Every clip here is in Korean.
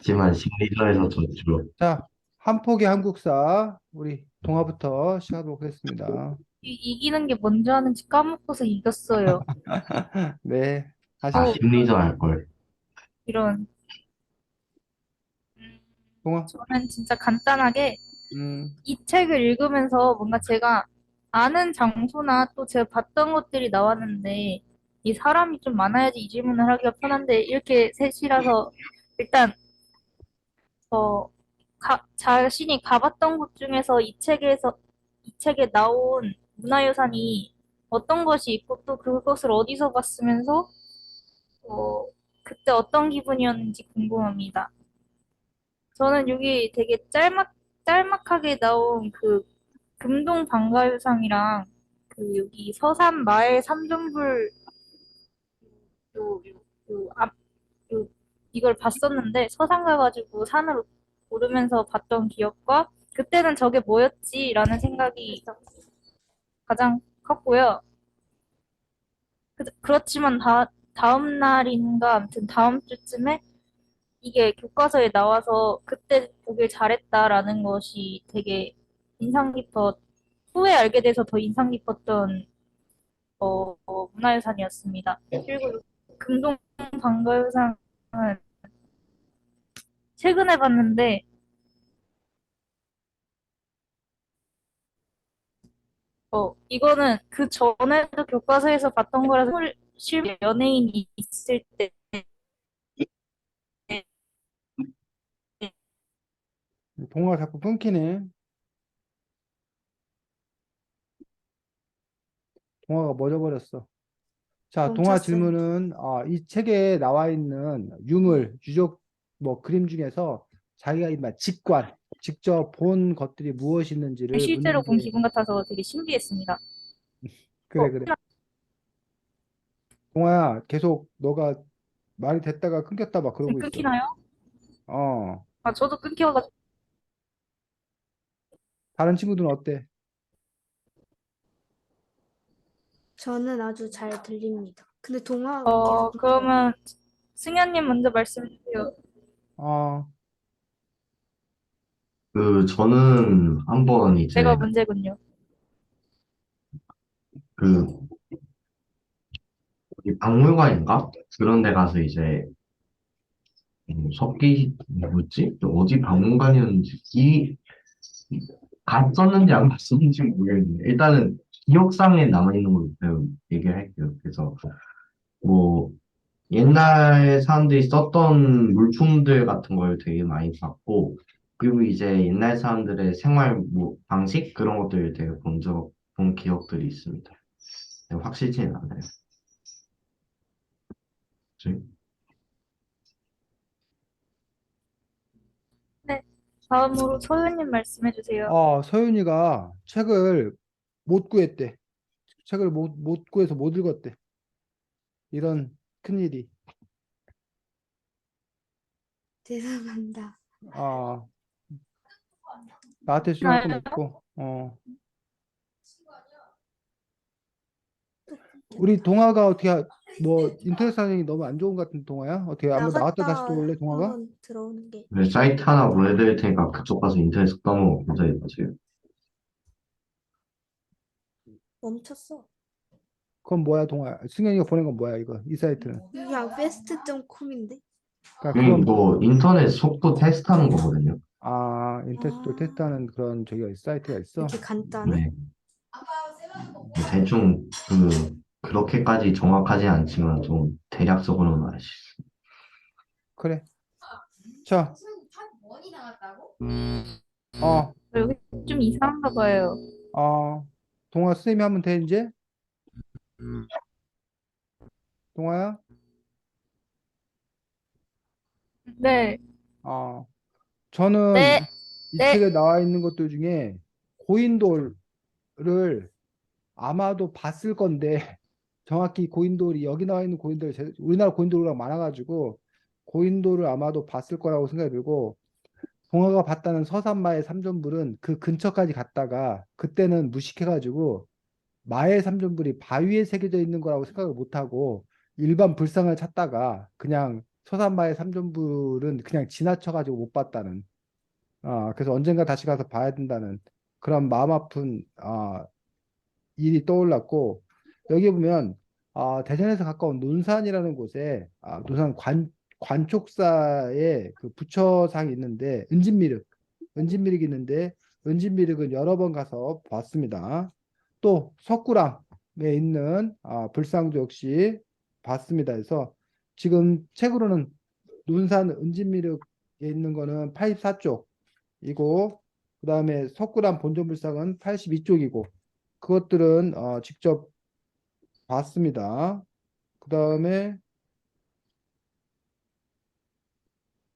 하지만 심리전에서 졌죠. 자, 한 폭의 한국사, 우리 동화부터 시작하도록 하겠습니다. 이기는 게 뭔지 아는지 까먹고서 이겼어요. 네, 아, 또 하십시오. 심리전 할걸. 이런. 음, 동화, 저는 진짜 간단하게 음, 이 책을 읽으면서 뭔가 제가 아는 장소나 또 제가 봤던 것들이 나왔는데 이 사람이 좀 많아야지 이 질문을 하기가 편한데 이렇게 셋이라서 일단 자신이 가봤던 곳 중에서 이 책에 나온 문화유산이 어떤 것이 있고 또 그것을 어디서 봤으면서 어, 그때 어떤 기분이었는지 궁금합니다. 저는 여기 되게 짤막하게 나온 그 금동 방가유상이랑 그 여기 서산 마을 삼존불 요, 요, 요, 앞, 요, 이걸 봤었는데 서산 가가지고 산을 오르면서 봤던 기억과 그때는 저게 뭐였지라는 생각이 가장 컸고요. 그렇지만 다음 날인가 아무튼 다음 주쯤에 이게 교과서에 나와서 그때 보길 잘했다라는 것이 되게 인상 깊어 후에 알게 돼서 더 인상 깊었던 문화유산이었습니다. 그리고 금동 방가유상은 최근에 봤는데 이거는 그 전에도 교과서에서 봤던 거라서 실제 연예인이 있을 때 동화 자꾸 끊기네. 동화가 멎어버렸어. 자, 동화 멈췄어요. 질문은, 이 책에 나와 있는 유물, 유적, 뭐, 그림 중에서 자기가 직접 본 것들이 무엇이 있는지를 실제로 본 묻는데, 기분 같아서 되게 신기했습니다. 그래, 그래. 동화야, 계속 너가 말이 됐다가 끊겼다 막 지금 그러고 있어. 끊기나요? 어, 아, 저도 끊겨가지고. 다른 친구들은 어때? 저는 아주 잘 들립니다. 근데 동화가 계속 끊겨요. 그러면 승현님 먼저 말씀해 주세요. 어, 저는 한번 내가 이제, 문제군요. 그, 어디 박물관인가? 그런 데 가서 이제, 뭐였지? 어디 박물관이었는지, 갔었는지 안 갔었는지 모르겠는데, 일단은 기억상에 남아있는 걸로 그냥 얘기를 할게요. 그래서, 뭐, 옛날 사람들이 썼던 물품들 같은 걸 되게 많이 봤고, 그리고 이제 옛날 사람들의 생활 뭐, 방식? 그런 것들을 되게 본 기억들이 있습니다. 네, 확실치는 않아요. 그치? 네. 다음으로 소연님 말씀해 주세요. 서윤이가 책을 못 구했대. 책을 못 구해서 못 읽었대. 이런 큰일이. 죄송합니다. 아, 나한테 수정할 건 나요? 없고, 우리 동화가 뭐, 인터넷 상황이 너무 안 좋은 것 같은 동화야? 어떻게, 한번 나왔다 다시 또 나갔다 올래, 동화가? 한번 들어오는 게 네, 사이트 하나 보내드릴 테니까 그쪽 가서 인터넷 떠먹어 보세요. 멈췄어. 그건 뭐야, 동화? 승현이가 보낸 건 뭐야, 이거? 이 사이트는. 그냥 베스트.com인데. 그러니까 그건 뭐, 이거 인터넷 속도 테스트하는 거거든요. 인터넷 또 아, 테스트하는 그런 사이트가 있어? 이렇게 간단해? 네. 음, 대충, 그렇게까지 정확하지 않지만 좀 대략적으로는 아시죠. 그래. 자, 어, 여기 좀 이상한가 봐요. 동화 쌤이 하면 돼, 이제? 동화야? 네. 어, 저는 네. 이 네. 책에 나와 있는 것들 중에 고인돌을 아마도 봤을 건데, 정확히 고인돌이, 여기 나와 있는 고인돌, 우리나라 고인돌이랑 많아가지고, 고인돌을 아마도 봤을 거라고 생각이 들고, 동화가 봤다는 서산마의 삼존불은 그 근처까지 갔다가, 그때는 무식해가지고, 마의 삼존불이 바위에 새겨져 있는 거라고 생각을 못하고, 일반 불상을 찾다가, 그냥 서산마의 삼전불은 그냥 지나쳐가지고 못 봤다는, 그래서 언젠가 다시 가서 봐야 된다는 그런 마음 아픈 일이 떠올랐고, 여기 보면 대전에서 가까운 논산이라는 곳에 논산 관촉사에 그 부처상이 있는데, 은진미륵이 있는데, 은진미륵은 여러 번 가서 봤습니다. 또 석굴암에 있는 불상도 역시 봤습니다. 그래서 지금 책으로는 논산 은진미륵에 있는 거는 84쪽이고, 그 다음에 석굴암 본전불상은 82쪽이고, 그것들은 직접 봤습니다. 그 다음에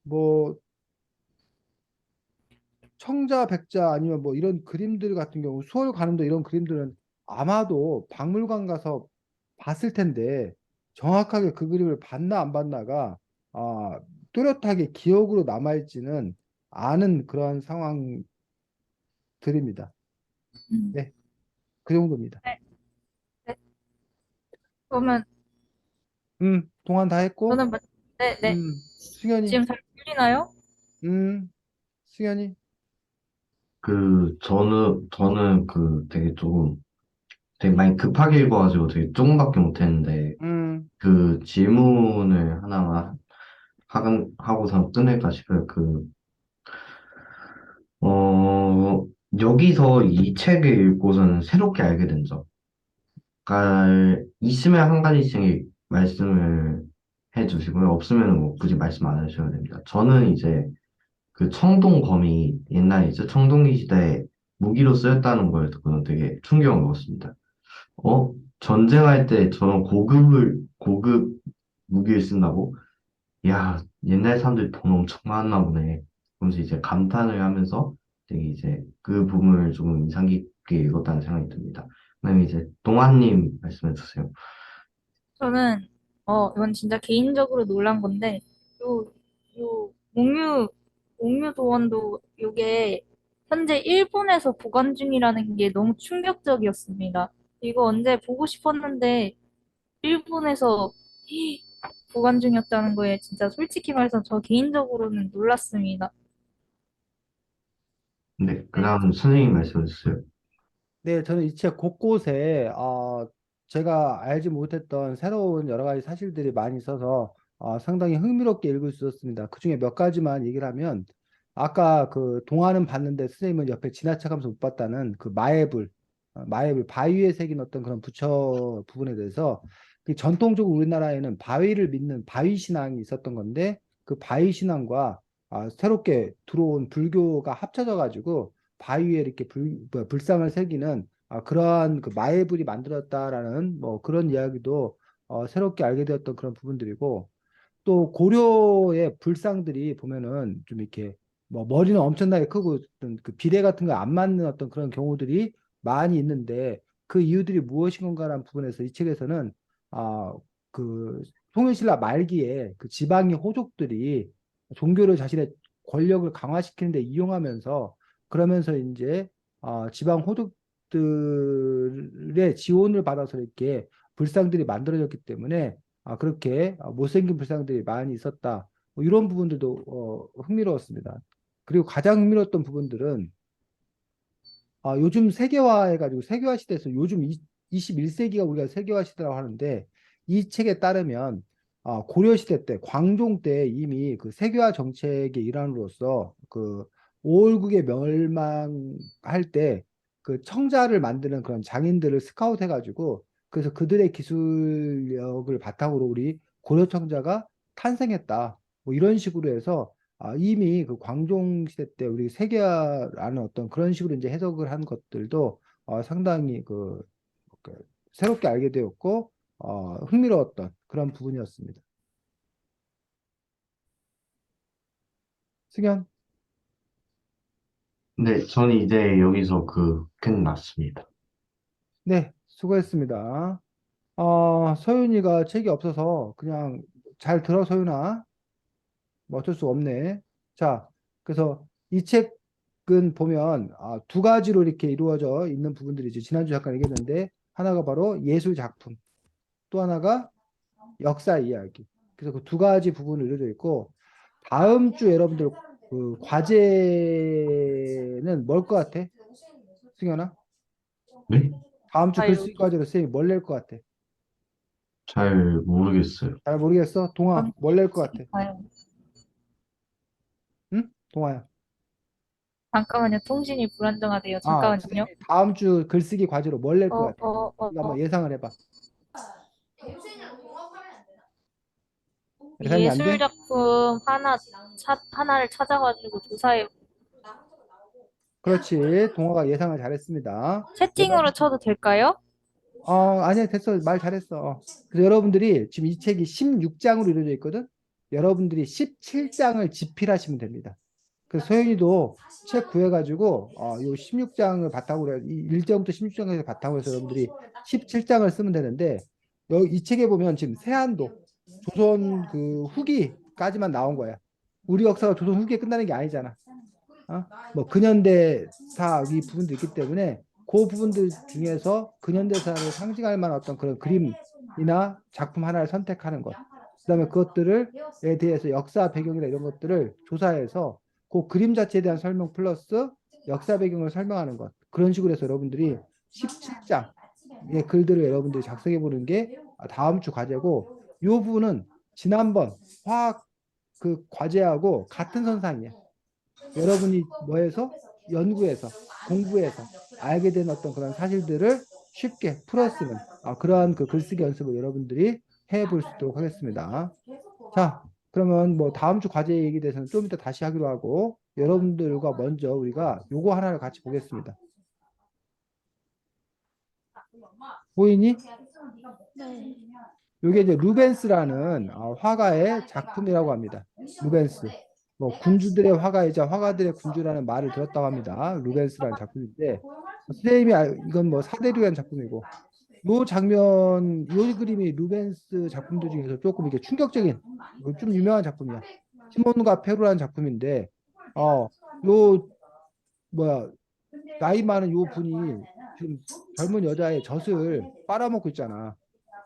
뭐 청자, 백자 아니면 뭐 이런 그림들 같은 경우, 수월 관음도 이런 그림들은 아마도 박물관 가서 봤을 텐데, 정확하게 그 그림을 봤나 안 봤나가 뚜렷하게 기억으로 남아있지는 않은 그런 상황들입니다. 음. 네, 그 정도입니다. 네, 네. 그러면 동안 다 했고, 저는 네, 네. 승현이, 지금 잘 들리나요? 승현이, 저는 되게 되게 많이 급하게 읽어가지고 되게 조금밖에 못했는데, 그 질문을 하나만 하고선 끝낼까 싶어요. 여기서 이 책을 읽고서는 새롭게 알게 된 점. 있으면 한 가지씩 말씀을 해주시고요. 없으면 뭐 굳이 말씀 안 하셔도 됩니다. 저는 이제 그 청동검이 옛날에 이제 청동기 시대에 무기로 쓰였다는 걸 듣고는 되게 충격을 먹었습니다. 전쟁할 때 저런 고급 무기를 쓴다고? 야, 옛날 사람들이 돈 엄청 많았나 보네. 그러면서 이제 감탄을 하면서 되게 이제 그 부분을 조금 인상 깊게 읽었다는 생각이 듭니다. 그다음에 이제 동아님 말씀해 주세요. 저는 이건 진짜 개인적으로 놀란 건데 요 요 옥류 도원도 요게 현재 일본에서 보관 중이라는 게 너무 충격적이었습니다. 이거 언제 보고 싶었는데 일본에서 보관 중이었다는 거에 진짜 솔직히 말해서 저 개인적으로는 놀랐습니다. 네, 네. 그다음 선생님 말씀해 주세요. 네, 저는 이 책 곳곳에 제가 알지 못했던 새로운 여러 가지 사실들이 많이 있어서 상당히 흥미롭게 읽을 수 있었습니다. 그중에 몇 가지만 얘기를 하면, 아까 그 동화는 봤는데 선생님은 옆에 지나쳐가면서 못 봤다는 그 마애불 바위에 새긴 어떤 그런 부처 부분에 대해서, 그 전통적으로 우리나라에는 바위를 믿는 바위 신앙이 있었던 건데, 그 바위 신앙과 새롭게 들어온 불교가 합쳐져 가지고 바위에 이렇게 불상을 새기는 그러한 그 마애불이 만들었다라는 뭐 그런 이야기도 새롭게 알게 되었던 그런 부분들이고, 또 고려의 불상들이 보면은 좀 이렇게 뭐 머리는 엄청나게 크고 어떤 그 비례 같은 거 안 맞는 어떤 그런 경우들이 많이 있는데, 그 이유들이 무엇인 건가라는 부분에서 이 책에서는 그 통일신라 말기에 그 지방의 호족들이 종교를 자신의 권력을 강화시키는 데 이용하면서, 그러면서 이제 지방 호족들의 지원을 받아서 이렇게 불상들이 만들어졌기 때문에 그렇게 못생긴 불상들이 많이 있었다. 뭐 이런 부분들도 흥미로웠습니다. 그리고 가장 흥미로웠던 부분들은 요즘 세계화해가지고 세계화 시대에서 요즘 21세기가 우리가 세계화 시대라고 하는데, 이 책에 따르면 고려 시대 때 광종 때 이미 그 세계화 정책의 일환으로서 그 오월국의 멸망할 때 그 청자를 만드는 그런 장인들을 스카우트 해가지고, 그래서 그들의 기술력을 바탕으로 우리 고려 청자가 탄생했다. 뭐 이런 식으로 해서 이미 그 광종 시대 때 우리 세계화라는 어떤 그런 식으로 이제 해석을 한 것들도 상당히 그 새롭게 알게 되었고 흥미로웠던 그런 부분이었습니다. 승현, 네, 저는 이제 여기서 끝났습니다. 네, 수고했습니다. 서윤이가 책이 없어서 그냥 잘 들어, 서윤아. 뭐 어쩔 수 없네. 자, 그래서 이 책은 보면 두 가지로 이렇게 이루어져 있는 부분들이지. 지난주 잠깐 얘기했는데, 하나가 바로 예술 작품, 또 하나가 역사 이야기. 그래서 그 두 가지 부분으로 이루어져 있고 다음 주 여러분들 그 과제는 뭘 것 같아? 승현아? 네? 다음 주 글쓰기 자유로운 과제로 쌤이 뭘 낼 것 같아? 잘 모르겠어요. 잘 모르겠어? 동아, 뭘 낼 것 같아? 가요. 응? 동아야. 잠깐만요. 통신이 불안정하대요. 아, 잠깐만요. 쌤이 다음 주 글쓰기 과제로 뭘 낼 것 어, 같아? 어, 어, 이거 한번 어. 예상을 해봐. 예상이 안 예술 돼? 작품 하나를 찾아가지고 조사해. 그렇지. 동아가 예상을 잘했습니다. 채팅으로 쳐도 될까요? 아니야, 됐어. 말 잘했어. 그래서 여러분들이 지금 이 책이 16장으로 이루어져 있거든? 여러분들이 17장을 집필하시면 됩니다. 그래서 소연이도 책 구해가지고, 요 16장을 바탕으로, 1장부터 16장에서 바탕으로 해서 여러분들이 17장을 쓰면 되는데, 이 책에 보면 지금 세한도, 조선 그 후기까지만 나온 거야. 우리 역사가 조선 후기에 끝나는 게 아니잖아. 뭐 근현대사 이 부분도 있기 때문에 그 부분들 중에서 근현대사를 상징할 만한 어떤 그런 그림이나 작품 하나를 선택하는 것. 그다음에 그것들에 대해서 역사 배경이나 이런 것들을 조사해서 그 그림 자체에 대한 설명 플러스 역사 배경을 설명하는 것. 그런 식으로 해서 여러분들이 17장의 글들을 여러분들이 작성해 보는 게 다음 주 과제고 이 부분은 지난번 화학 그 과제하고 같은 선상이야. 여러분이 뭐해서 연구해서 공부해서 알게 된 어떤 그런 사실들을 쉽게 풀었으면 그러한 그 글쓰기 연습을 여러분들이 해볼 수 있도록 하겠습니다. 자, 그러면 뭐 다음 주 과제 얘기 대해서는 좀 이따 다시 하기로 하고 여러분들과 먼저 우리가 요거 하나를 같이 보겠습니다. 보이니? 네. 요게 이제 루벤스라는 화가의 작품이라고 합니다. 루벤스. 뭐 군주들의 화가이자 화가들의 군주라는 말을 들었다고 합니다. 루벤스라는 작품인데 선생님이 이건 뭐 사대류의 작품이고 요 장면, 요 그림이 루벤스 작품들 중에서 조금 이게 충격적인 좀 유명한 작품이야. 시몬과 페루라는 작품인데 요 뭐야 나이 많은 요 분이 지금 젊은 여자의 젖을 빨아먹고 있잖아.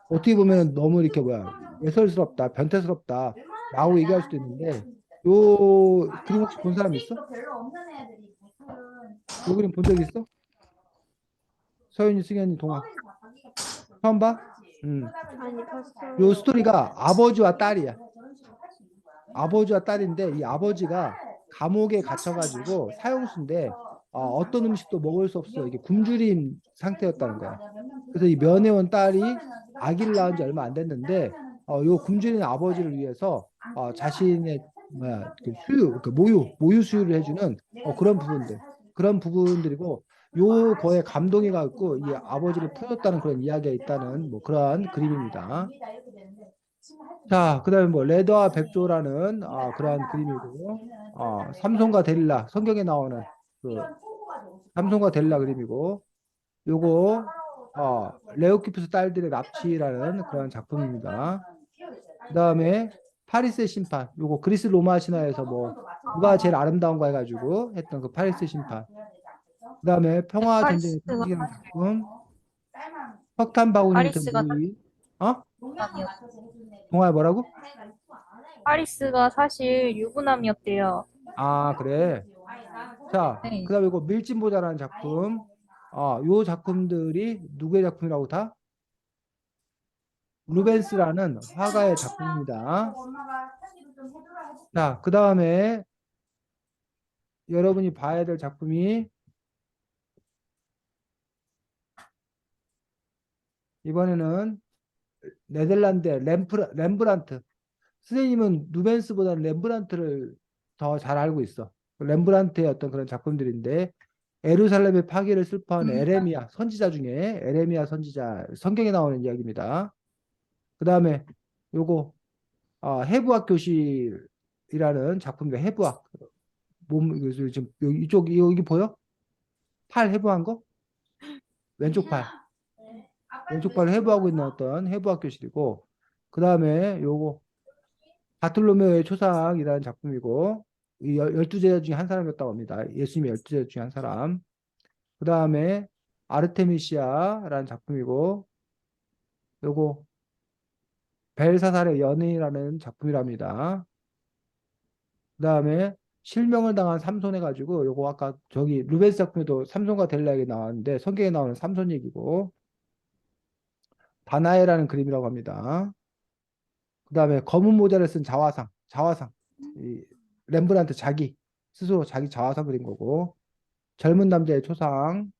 어떻게 보면 너무 이렇게 외설스럽다, 변태스럽다 라고 얘기할 수도 있는데 요 그림 혹시 본 사람 있어? 요 그림 본 적 있어? 서윤이, 승현이, 동아 처음 봐? 아니, 봤어요. 요 스토리가 아버지와 딸이야. 아버지와 딸인데 이 아버지가 감옥에 gat혀가지고 사형수인데 어떤 음식도 먹을 수 없어. 이게 굶주린 상태였다는 거야. 그래서 이 면회온 딸이 아기를 낳은 지 얼마 안 됐는데 요 굶주린 아버지를 위해서 자신의 그 수유, 그 모유 수유를 해주는 그런 부분들이고 요 거에 감동이 갖고 이 아버지를 풀었다는 그런 이야기가 있다는 뭐 그러한 그림입니다. 자, 그다음에 뭐 레더와 백조라는 그러한 그림이고 삼손과 데릴라 성경에 나오는 그 삼손과 데릴라 그림이고 요거 레오키프스 딸들의 납치라는 그런 작품입니다. 그다음에 파리스의 심판 요거 그리스 로마 신화에서 뭐 누가 제일 아름다운가 해가지고 했던 그 파리스의 심판. 그다음에 평화 전쟁의 파리스가 상징이라는 작품 석탄 바구니 밑에 파리스가 무의 어? 유부남이었. 동아야 뭐라고? 파리스가 사실 유부남이었대요. 그래. 자, 네. 그다음에 이거 밀짚모자라는 작품. 요 작품들이 누구의 작품이라고 다? 루벤스라는 화가의 작품입니다. 자, 그다음에 여러분이 봐야 될 작품이 이번에는 네덜란드의 렘브란트. 선생님은 루벤스보다는 렘브란트를 더 잘 알고 있어. 렘브란트의 어떤 그런 작품들인데 에루살렘의 파괴를 슬퍼한 에레미야 선지자 중에 에레미야 선지자 성경에 나오는 이야기입니다. 그 다음에 요거 해부학 교실이라는 작품입니다. 해부학 지금 여기 보여? 팔 해부한 거? 왼쪽 팔 왼쪽 팔을 해부하고 있는 어떤 해부학 교실이고 그 다음에 요거 바톨로메오의 초상이라는 작품이고 이 12제자 중에 한 사람이었다고 합니다. 예수님의 12제자 중에 한 사람. 그 다음에 아르테미시아라는 작품이고 요거 벨사살의 연인이라는 작품이랍니다. 그 다음에 실명을 당한 삼손 해가지고 요거 아까 저기 루벤스 작품에도 삼손과 델라에게 나왔는데 성경에 나오는 삼손 얘기고 다나에라는 그림이라고 합니다. 그 다음에 검은 모자를 쓴 자화상 이 렘브란트 자기 스스로 자기 자화상 그린 거고 젊은 남자의 초상.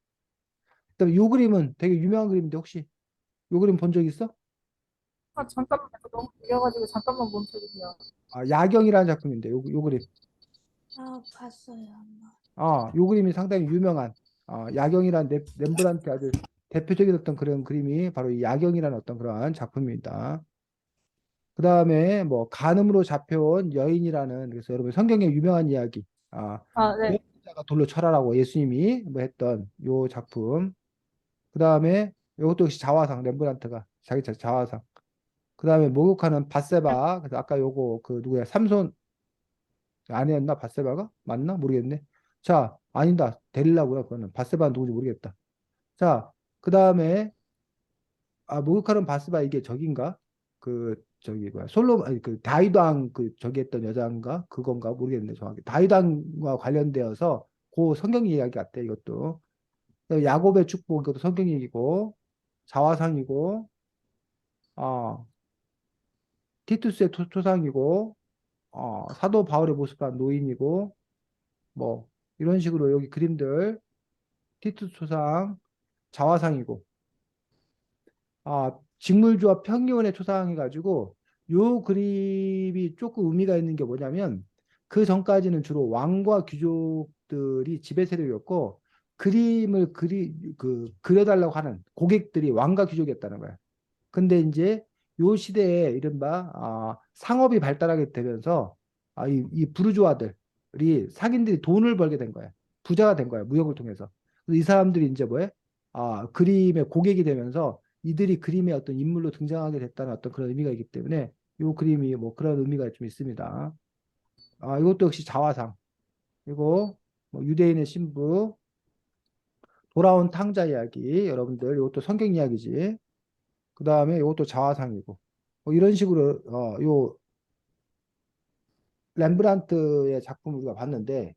그다음에 요 그림은 되게 유명한 그림인데 혹시 요 그림 본 적 있어? 아, 잠깐만. 너무 길려가지고 잠깐만 멈춰주세요. 아, 야경이라는 작품인데 요 그림. 아, 봤어요, 엄마. 요 그림이 상당히 유명한 야경이라는 렘브란트 아주 대표적인 어떤 그런 그림이 바로 이 야경이라는 어떤 그러한 작품입니다. 그 다음에 뭐 간음으로 잡혀온 여인이라는 그래서 여러분 성경의 유명한 이야기 아, 네. 여자가 돌로 쳐라라고 예수님이 뭐 했던 요 작품. 그 다음에 이것도 역시 자화상 렘브란트가 자기 자화상. 그 다음에 목욕하는 밧세바. 그래서 아까 요거 그 누구야 삼손 아니었나 밧세바가 맞나 모르겠네. 자 아니다 데릴라고요. 그거는 밧세바는 누구지 모르겠다. 자 그 다음에 목욕하는 밧세바 이게 저긴가? 그 저기 뭐야 아니 그 다윗 왕그 저기 했던 여자인가 그건가 모르겠네 정확히. 다윗 왕과 관련되어서 그 성경 이야기 같아 이것도. 야곱의 축복 이것도 성경 얘기고 자화상이고 어, 티투스의 초상이고 사도 바울의 모습한 노인이고 뭐 이런 식으로 여기 그림들 티투스 초상 자화상이고 직물주와 평리원의 초상해가지고 요 그림이 조금 의미가 있는 게 뭐냐면 그 전까지는 주로 왕과 귀족들이 지배 세력이었고 그림을 그려달라고 하는 고객들이 왕과 귀족이었다는 거야. 근데 이제 요 시대에 이른바 상업이 발달하게 되면서 이 부르주아들이 상인들이 돈을 벌게 된 거야. 부자가 된 거야. 무역을 통해서. 그래서 이 사람들이 이제 뭐해? 그림의 고객이 되면서 이들이 그림의 어떤 인물로 등장하게 됐다는 어떤 그런 의미가 있기 때문에 요 그림이 뭐 그런 의미가 좀 있습니다. 이것도 역시 자화상. 그리고 뭐 유대인의 신부, 돌아온 탕자 이야기. 여러분들 이것도 성경 이야기지. 그 다음에 이것도 자화상이고 뭐 이런 식으로 요 렘브란트의 작품을 우리가 봤는데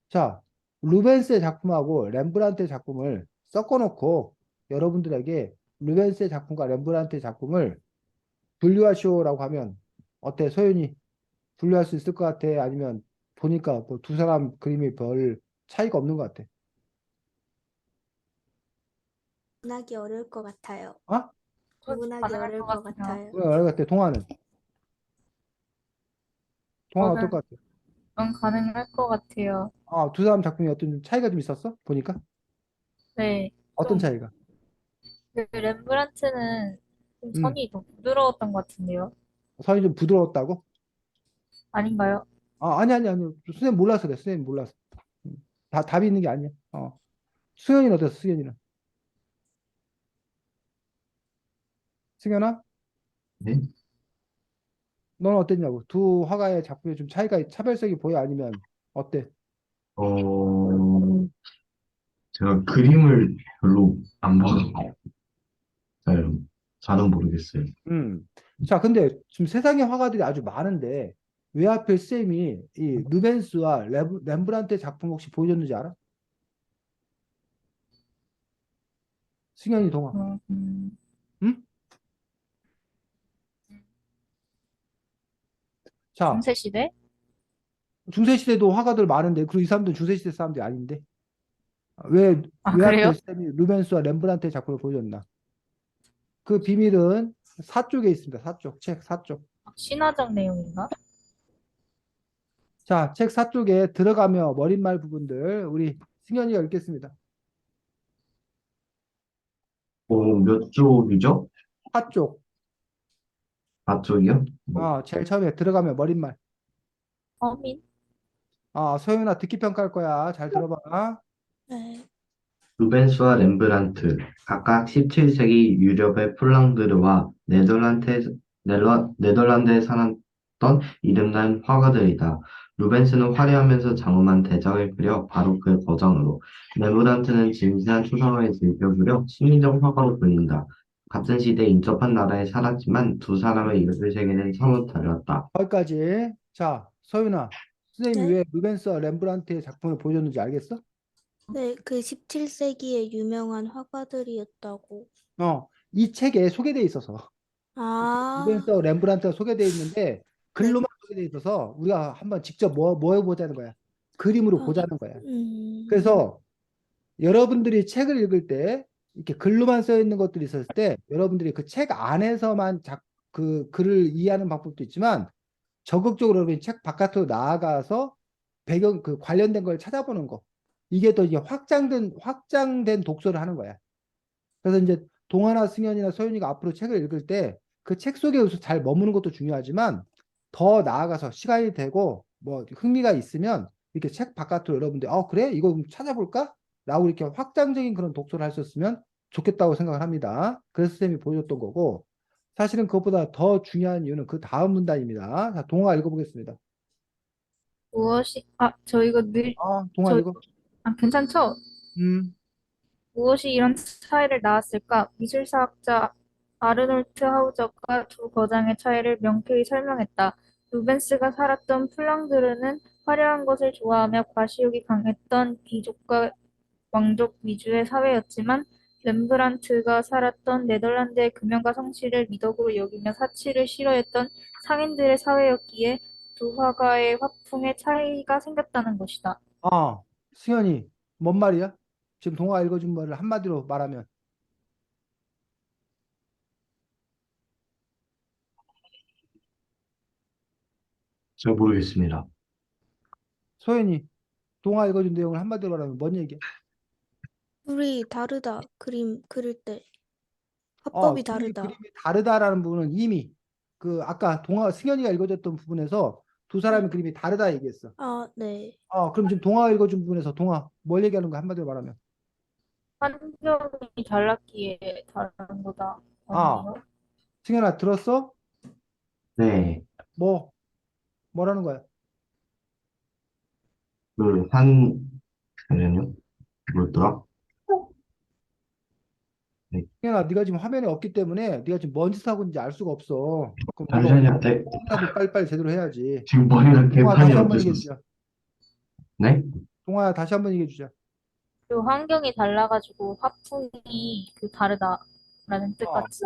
자 루벤스의 작품하고 렘브란트의 작품을 섞어놓고 여러분들에게 루벤스의 작품과 렘브란트의 작품을 분류하시오라고 하면 어때 소연이 분류할 수 있을 것 같아? 아니면 보니까 뭐 두 사람 그림이 별 차이가 없는 것 같아? 구분하기 어려울 것 같아요. 어? 구분하기 가능할 어려울 것 것 같아요. 같아요. 그래 어려울 것 같아. 동화는 어떨 저는 것 같아? 가능할 것 같아요. 두 사람 작품이 어떤 차이가 좀 있었어? 보니까 네. 어떤 좀, 차이가? 그 렘브란트는 좀 음, 선이 더 부드러웠던 것 같은데요. 선이 좀 부드러웠다고? 아닌가요? 아니. 수현 몰라서 그래. 수현 몰라서. 음, 답이 있는 게 아니야. 수현이는 어땠어? 수현이는? 승현아? 네? 너는 어땠냐고? 두 화가의 작품에 좀 차별성이 보여? 아니면 어때? 어, 제가 그림을 별로 안 봐서 잘, 잘은 모르겠어요. 음. 자, 근데 지금 세상에 화가들이 아주 많은데 왜 하필 쌤이 이 루벤스와 렘브란트의 작품 혹시 보여줬는지 알아? 승현이 동화. 응? 자, 중세시대? 중세시대도 화가들 많은데 그리고 이 사람들은 중세시대 사람들이 아닌데 왜, 아, 왜 하필 그래요? 쌤이 루벤스와 렘브란트의 작품을 보여줬나? 그 비밀은 사쪽에 있습니다. 사쪽, 책 사쪽. 신화적 내용인가? 자, 책 사쪽에 들어가며 머릿말 부분들 우리 승현이가 읽겠습니다. 몇 쪽이죠? 사쪽. 앞쪽이요? 제일 처음에 들어가며 머릿말. 서민? 소영아 듣기 평가할 거야. 잘 들어봐. 네. 루벤스와 렘브란트, 각각 17세기 유럽의 폴랑드르와 네덜란드에 살았던 이름난 화가들이다. 루벤스는 화려하면서 장엄한 대작을 그려 바로크의 거장으로, 렘브란트는 진지한 초상화에 즐겨 그려 심리적 화가로 불린다. 같은 시대에 인접한 나라에 살았지만 두 사람의 이웃의 세계는 사뭇 달랐다. 거기까지. 자, 서윤아, 선생님이 네? 왜 루벤스와 렘브란트의 작품을 보여줬는지 알겠어? 네, 그 17세기의 유명한 화가들이었다고. 이 책에 소개돼 있어서 아, 루벤스와 렘브란트가 소개돼 있는데 네. 글로만 소개돼 있어서 우리가 한번 직접 뭐 해보자는 거야. 그림으로 아, 보자는 거야. 음, 그래서 여러분들이 책을 읽을 때 이렇게 글로만 써 있는 것들이 있었을 때 여러분들이 그 책 안에서만 그 글을 이해하는 방법도 있지만 적극적으로 여러분이 책 바깥으로 나아가서 배경 그 관련된 걸 찾아보는 거 이게 더 이제 확장된 독서를 하는 거야. 그래서 이제 동아나 승현이나 서윤이가 앞으로 책을 읽을 때 그 책 속에서 잘 머무는 것도 중요하지만 더 나아가서 시간이 되고 뭐 흥미가 있으면 이렇게 책 바깥으로 여러분들 그래 이거 좀 찾아볼까? 라고 이렇게 확장적인 그런 독서를 할 수 있으면 좋겠다고 생각을 합니다. 그래서 선생님이 보여줬던 거고 사실은 그것보다 더 중요한 이유는 그 다음 문단입니다. 자, 동화 읽어보겠습니다. 저 이거 동화 저, 읽어. 괜찮죠? 음, 무엇이 이런 차이를 낳았을까? 미술사학자 아르놀트 하우저가 두 거장의 차이를 명쾌히 설명했다. 루벤스가 살았던 플랑드르는 화려한 것을 좋아하며 과시욕이 강했던 귀족과 왕족 위주의 사회였지만 렘브란트가 살았던 네덜란드의 금연과 성실을 미덕으로 여기며 사치를 싫어했던 상인들의 사회였기에 두 화가의 화풍의 차이가 생겼다는 것이다. 승현이 뭔 말이야? 지금 동화 읽어준 말을 한마디로 말하면 잘 모르겠습니다. 소연이 동화 읽어준 내용을 한마디로 말하면 뭔 얘기야? 둘이 다르다. 그림 그릴 때. 화법이 다르다. 그림이 다르다라는 부분은 이미 그 아까 동화 승현이가 읽어줬던 부분에서 두 네. 사람의 그림이 다르다 얘기했어. 아, 네. 그럼 지금 동화 읽어준 부분에서 동화 뭘 얘기하는 거야 한마디로 말하면? 환경이 달랐기에 다른 거다. 아, 아니에요? 승현아 들었어? 네, 뭐 뭐라는 거야? 잠시만요. 뭐였더라? 네, 승현아 네가 지금 화면에 없기 때문에 네가 지금 뭔 짓 하고 있는지 알 수가 없어. 그럼 네가 잠시만요. 네, 이라도 빨리빨리 제대로 해야지. 지금 머리가 동화 개판이 다시 한번 얘기해 없어서. 주자. 네? 동화 다시 한번 얘기해 주자. 그 환경이 달라가지고 화풍이 다르다라는 뜻 어, 같이.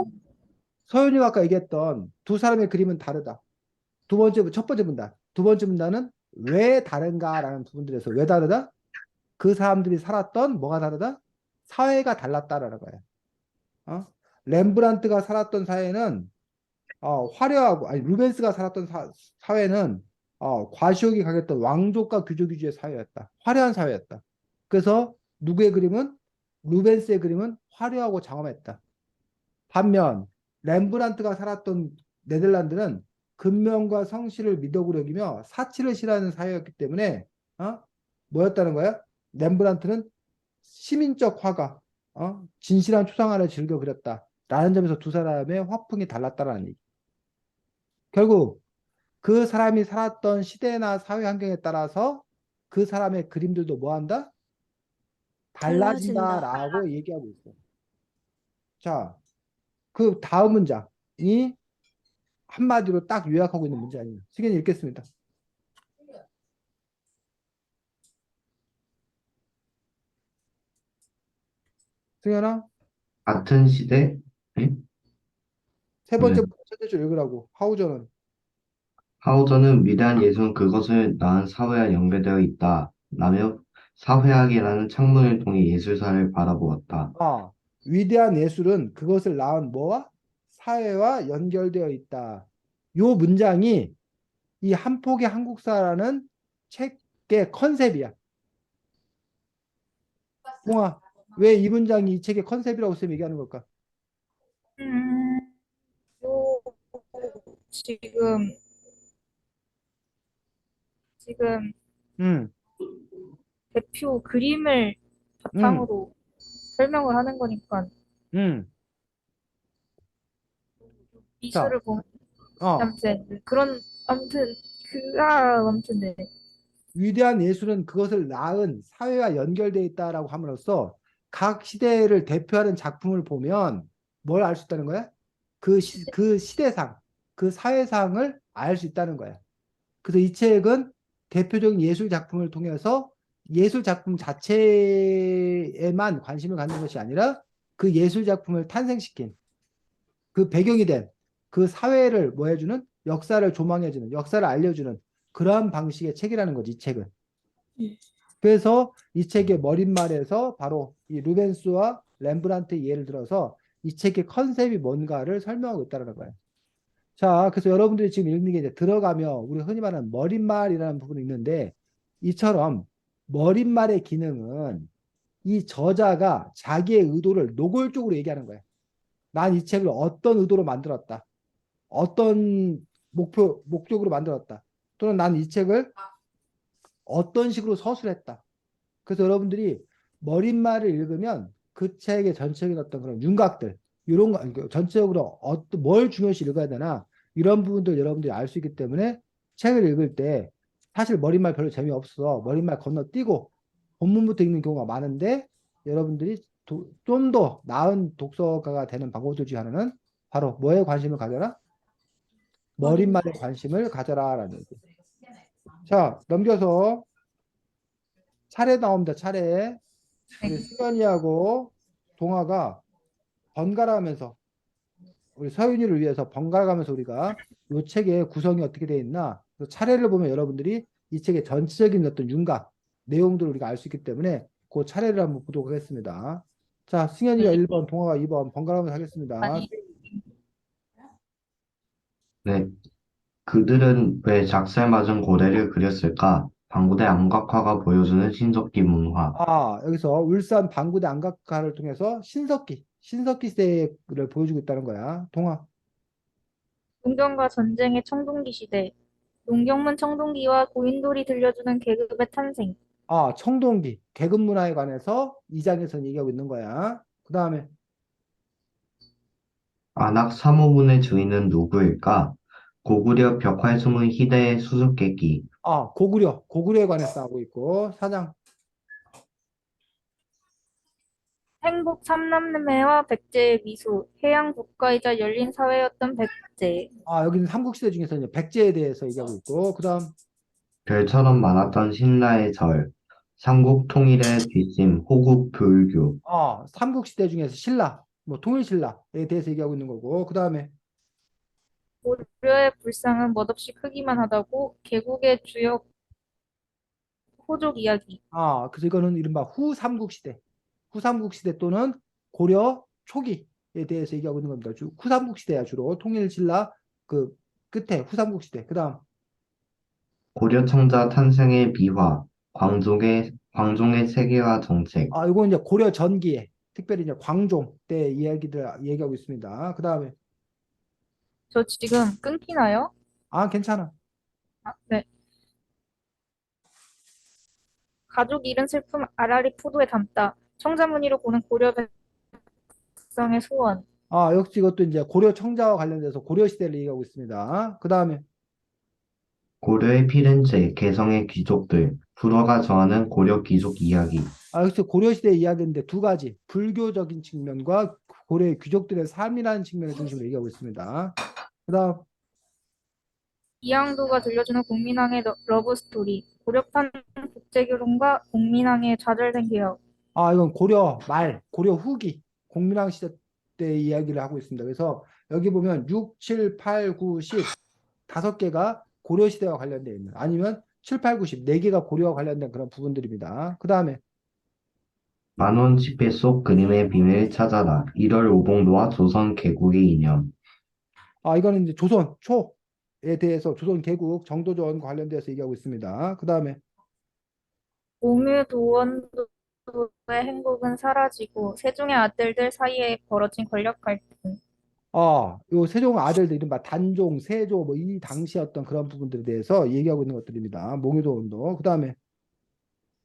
서윤이가 아까 얘기했던 두 사람의 그림은 다르다. 첫 번째 문단. 두 번째 문단은 왜 다른가라는 부분들에서 왜 다르다? 그 사람들이 살았던 뭐가 다르다? 사회가 달랐다라는 거예요. 어? 렘브란트가 살았던 사회는 화려하고 아니 루벤스가 살았던 사회는 과시욕이 강했던 왕족과 귀족 위주의 사회였다. 화려한 사회였다. 그래서 누구의 그림은 루벤스의 그림은 화려하고 장엄했다. 반면 렘브란트가 살았던 네덜란드는 근면과 성실을 미덕으로 여기며 사치를 싫어하는 사회였기 때문에 뭐였다는 거야? 렘브란트는 시민적 화가, 진실한 초상화를 즐겨 그렸다. 라는 점에서 두 사람의 화풍이 달랐다라는 얘기. 결국 그 사람이 살았던 시대나 사회 환경에 따라서 그 사람의 그림들도 뭐한다? 달라진다. 달라진다라고 얘기하고 있어. 자, 그 다음 문장이 한마디로 딱 요약하고 있는 문장이에요. 시간이 읽겠습니다. 승현아, 같은 시대? 네? 세 네. 번째 첫째 줄 읽으라고. 하우저는 하우저는 위대한 예술은 그것을 낳은 사회와 연결되어 있다. 라며 사회학이라는 창문을 통해 예술사를 바라보았다. 위대한 예술은 그것을 낳은 뭐와 사회와 연결되어 있다. 요 문장이 이 한 폭의 한국사라는 책의 컨셉이야. 동아, 왜 이 문장이 이 책의 컨셉이라고 쌤 얘기하는 걸까? 음, 요, 지금, 지금 음, 대표 그림을 음, 바탕으로 설명을 하는 거니까 음. 자, 미술을 보면 어, 아무튼 네. 위대한 예술은 그것을 낳은 사회와 연결되어 있다라고 함으로써 각 시대를 대표하는 작품을 보면 뭘 알 수 있다는 거야? 그 시대상, 그 사회상을 알 수 있다는 거야. 그래서 이 책은 대표적인 예술 작품을 통해서 예술 작품 자체에만 관심을 갖는 것이 아니라 그 예술 작품을 탄생시킨 그 배경이 된 그 사회를 뭐 해주는 역사를 조망해주는 역사를 알려주는 그러한 방식의 책이라는 거지, 이 책은. 그래서 이 책의 머릿말에서 바로 이 루벤스와 렘브란트의 예를 들어서 이 책의 컨셉이 뭔가를 설명하고 있다는 거예요. 자, 그래서 여러분들이 지금 읽는 게 이제 들어가면 우리 흔히 말하는 머릿말이라는 부분이 있는데 이처럼 머릿말의 기능은 이 저자가 자기의 의도를 노골적으로 얘기하는 거예요. 난 이 책을 어떤 의도로 만들었다. 어떤 목적으로 만들었다. 또는 난 이 책을 어떤 식으로 서술했다. 그래서 여러분들이 머릿말을 읽으면 그 책의 전체적인 어떤 그런 윤곽들, 이런 거, 전체적으로 뭘 중요시 읽어야 되나, 이런 부분들 여러분들이 알 수 있기 때문에 책을 읽을 때 사실 머릿말 별로 재미없어. 머릿말 건너뛰고 본문부터 읽는 경우가 많은데 여러분들이 좀 더 나은 독서가가 되는 방법들 중에 하나는 바로 뭐에 관심을 가져라? 머릿말에 관심을 가져라라는 얘기. 자, 넘겨서 차례 나옵니다. 차례. 우리 수연이하고 동아가 번갈아 가면서 우리 서윤이를 위해서 번갈아 가면서 우리가 이 책의 구성이 어떻게 되어 있나 그 차례를 보면 여러분들이 이 책의 전체적인 어떤 윤곽 내용들을 우리가 알 수 있기 때문에 그 차례를 한번 보도록 하겠습니다. 자, 승현이가 네. 1번, 동아가 2번 번갈아 가면서 하겠습니다. 아니, 네. 그들은 왜 작살맞은 고래를 그렸을까? 방구대 암각화가 보여주는 신석기 문화. 여기서 울산 방구대 안각화를 통해서 신석기 시대를 보여주고 있다는 거야. 동아. 농경과 전쟁의 청동기 시대, 농경문 청동기와 고인돌이 들려주는 계급의 탄생, 청동기, 계급 문화에 관해서 2장에서 얘기하고 있는 거야. 그 다음에, 안악 사무분의 주인은 누구일까? 고구려 벽화에 숨은 희대의 수수께끼. 고구려에 관해서 하고 있고, 4장. 행복 삼남매와 백제의 미소, 해양 국가이자 열린 사회였던 백제, 여기는 삼국시대 중에서 이제 백제에 대해서 얘기하고 있고, 그 다음, 별처럼 많았던 신라의 절. 삼국 통일의 뒷심, 호국 불교. 삼국시대 중에서 신라, 뭐 통일신라에 대해서 얘기하고 있는 거고, 그 다음에, 고려의 불상은 멋없이 크기만 하다고, 개국의 주역 호족 이야기, 그래서 이거는 이른바 후삼국시대 또는 고려 초기에 대해서 얘기하고 있는 겁니다. 후삼국시대야, 주로. 통일신라, 그, 끝에 후삼국시대. 그 다음, 고려 청자 탄생의 비화. 광종의 세계화 정책. 이건 이제 고려 전기에 특별히 이제 광종 때 이야기들 얘기하고 있습니다. 그 다음에 저 지금 끊기나요? 괜찮아. 네. 가족 잃은 슬픔 아라리 포도에 담다. 청자무늬로 보는 고려 백성의 소원. 역시 이것도 이제 고려 청자와 관련돼서 고려 시대를 얘기하고 있습니다. 그 다음에 고려의 피렌체, 개성의 귀족들. 불화가 저하는 고려 귀족 이야기. 역시 고려 시대 이야기인데 두 가지 불교적인 측면과 고려의 귀족들의 삶이라는 측면을 중심으로 얘기하고 있습니다. 그 다음 이양도가 들려주는 공민왕의 러브 스토리. 고려판 국제결혼과 공민왕의 좌절된 개혁. 이건 고려 후기 공민왕 시대 때 이야기를 하고 있습니다. 그래서 여기 보면 6, 7, 8, 9, 10 다섯 개가 고려 시대와 관련되어 있는 아니면 7, 8, 9, 10 4개가 고려와 관련된 그런 부분들입니다. 그 다음에 만원 지폐 속 그림의 비밀을 찾아라. 1월 오봉도와 조선 개국의 이념. 이거는 이제 조선 초에 대해서 조선 개국 정도전과 관련돼서 얘기하고 있습니다. 그 다음에 오묘도원도의 행복은 사라지고 세종의 아들들 사이에 벌어진 권력 갈등. 요 세종 아들들 이른바 단종, 세조 뭐 이 당시 어떤 그런 부분들에 대해서 얘기하고 있는 것들입니다. 몽유도 운동. 그 다음에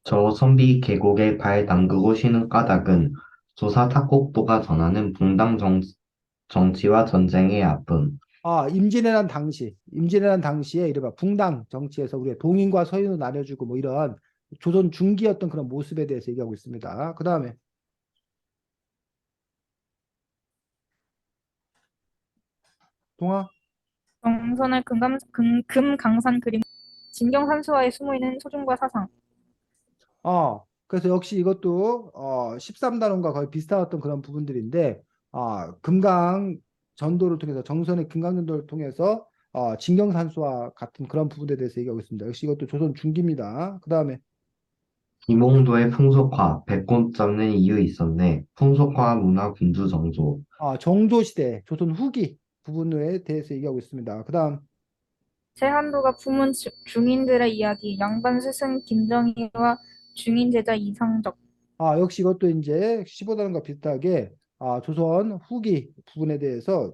저 선비 계곡에 발 담그고 쉬는 까닭은 조사 탁곡도가 전하는 정치와 전쟁의 아픔. 임진왜란 당시에 이른바 붕당 정치에서 우리가 동인과 서인으로 나뉘어주고 뭐 이런 조선 중기 어떤 그런 모습에 대해서 얘기하고 있습니다. 그 다음에 동아? 정선을 금강산 그림, 진경산수화에 숨어있는 소중과 사상. 그래서 역시 이것도 13단원과 거의 비슷한 어떤 그런 부분들인데, 금강 전도를 통해서, 정선의 금강 전도를 통해서 진경산수와 같은 그런 부분에 대해서 얘기하고 있습니다. 역시 이것도 조선 중기입니다. 그 다음에 이몽도의 풍속화, 배꼽 잡는 이유 있었네. 풍속화 문화 군주 정조. 정조시대, 조선 후기 부분에 대해서 얘기하고 있습니다. 그 다음 제한도가 품은 중인들의 이야기, 양반 스승 김정희와 중인 제자 이상적. 역시 이것도 이제 15단원과 비슷하게 조선 후기 부분에 대해서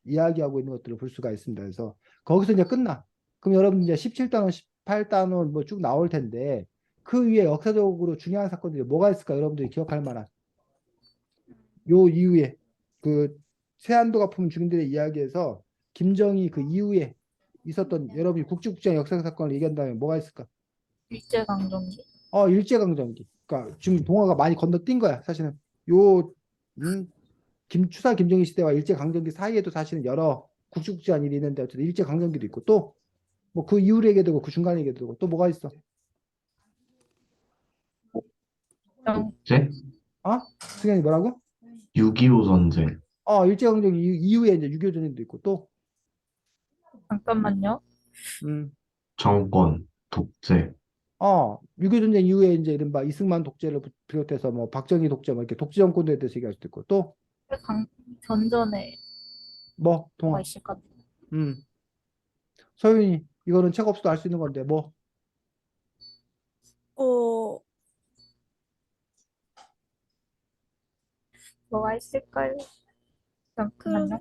이야기하고 있는 것들을 볼 수가 있습니다. 그래서 거기서 이제 끝나. 그럼 여러분 이제 17단원, 18단원 뭐 쭉 나올 텐데 그 위에 역사적으로 중요한 사건들이 뭐가 있을까? 여러분들이 기억할 만한 요 이후에 그 세안도가 품은 중인들의 이야기에서 김정희 그 이후에 있었던 여러분이 국지국장 역사 사건을 얘기한다면 뭐가 있을까? 일제강점기. 일제강점기. 그러니까 지금 동화가 많이 건너뛴 거야. 사실은 요 추사 김정희 시대와 일제강점기 사이에도 사실은 여러 국지국지한 일이 있는데 어쨌든 일제강점기도 있고 또 뭐 그 이후로 얘기해도 되고 그 중간에 얘기해도 되고 또 뭐가 있어? 독재? 승현이 뭐라고? 6.25 전쟁. 일제강점기 이후에 이제 6.25 전쟁도 있고 또 잠깐만요. 음, 정권, 독재. 6.25 전쟁 이후에 이제 이른바 이승만 독재를 비롯해서 뭐 박정희 독재 뭐 이렇게 독재 정권에 대해서 얘기할 수도 있고 또 전전에 뭐 뭐가 동아 있을까? 서윤이 이거는 책 없어도 알 수 있는 건데 뭐 어, 뭐가 있을까요? 그럼, 잠깐만요.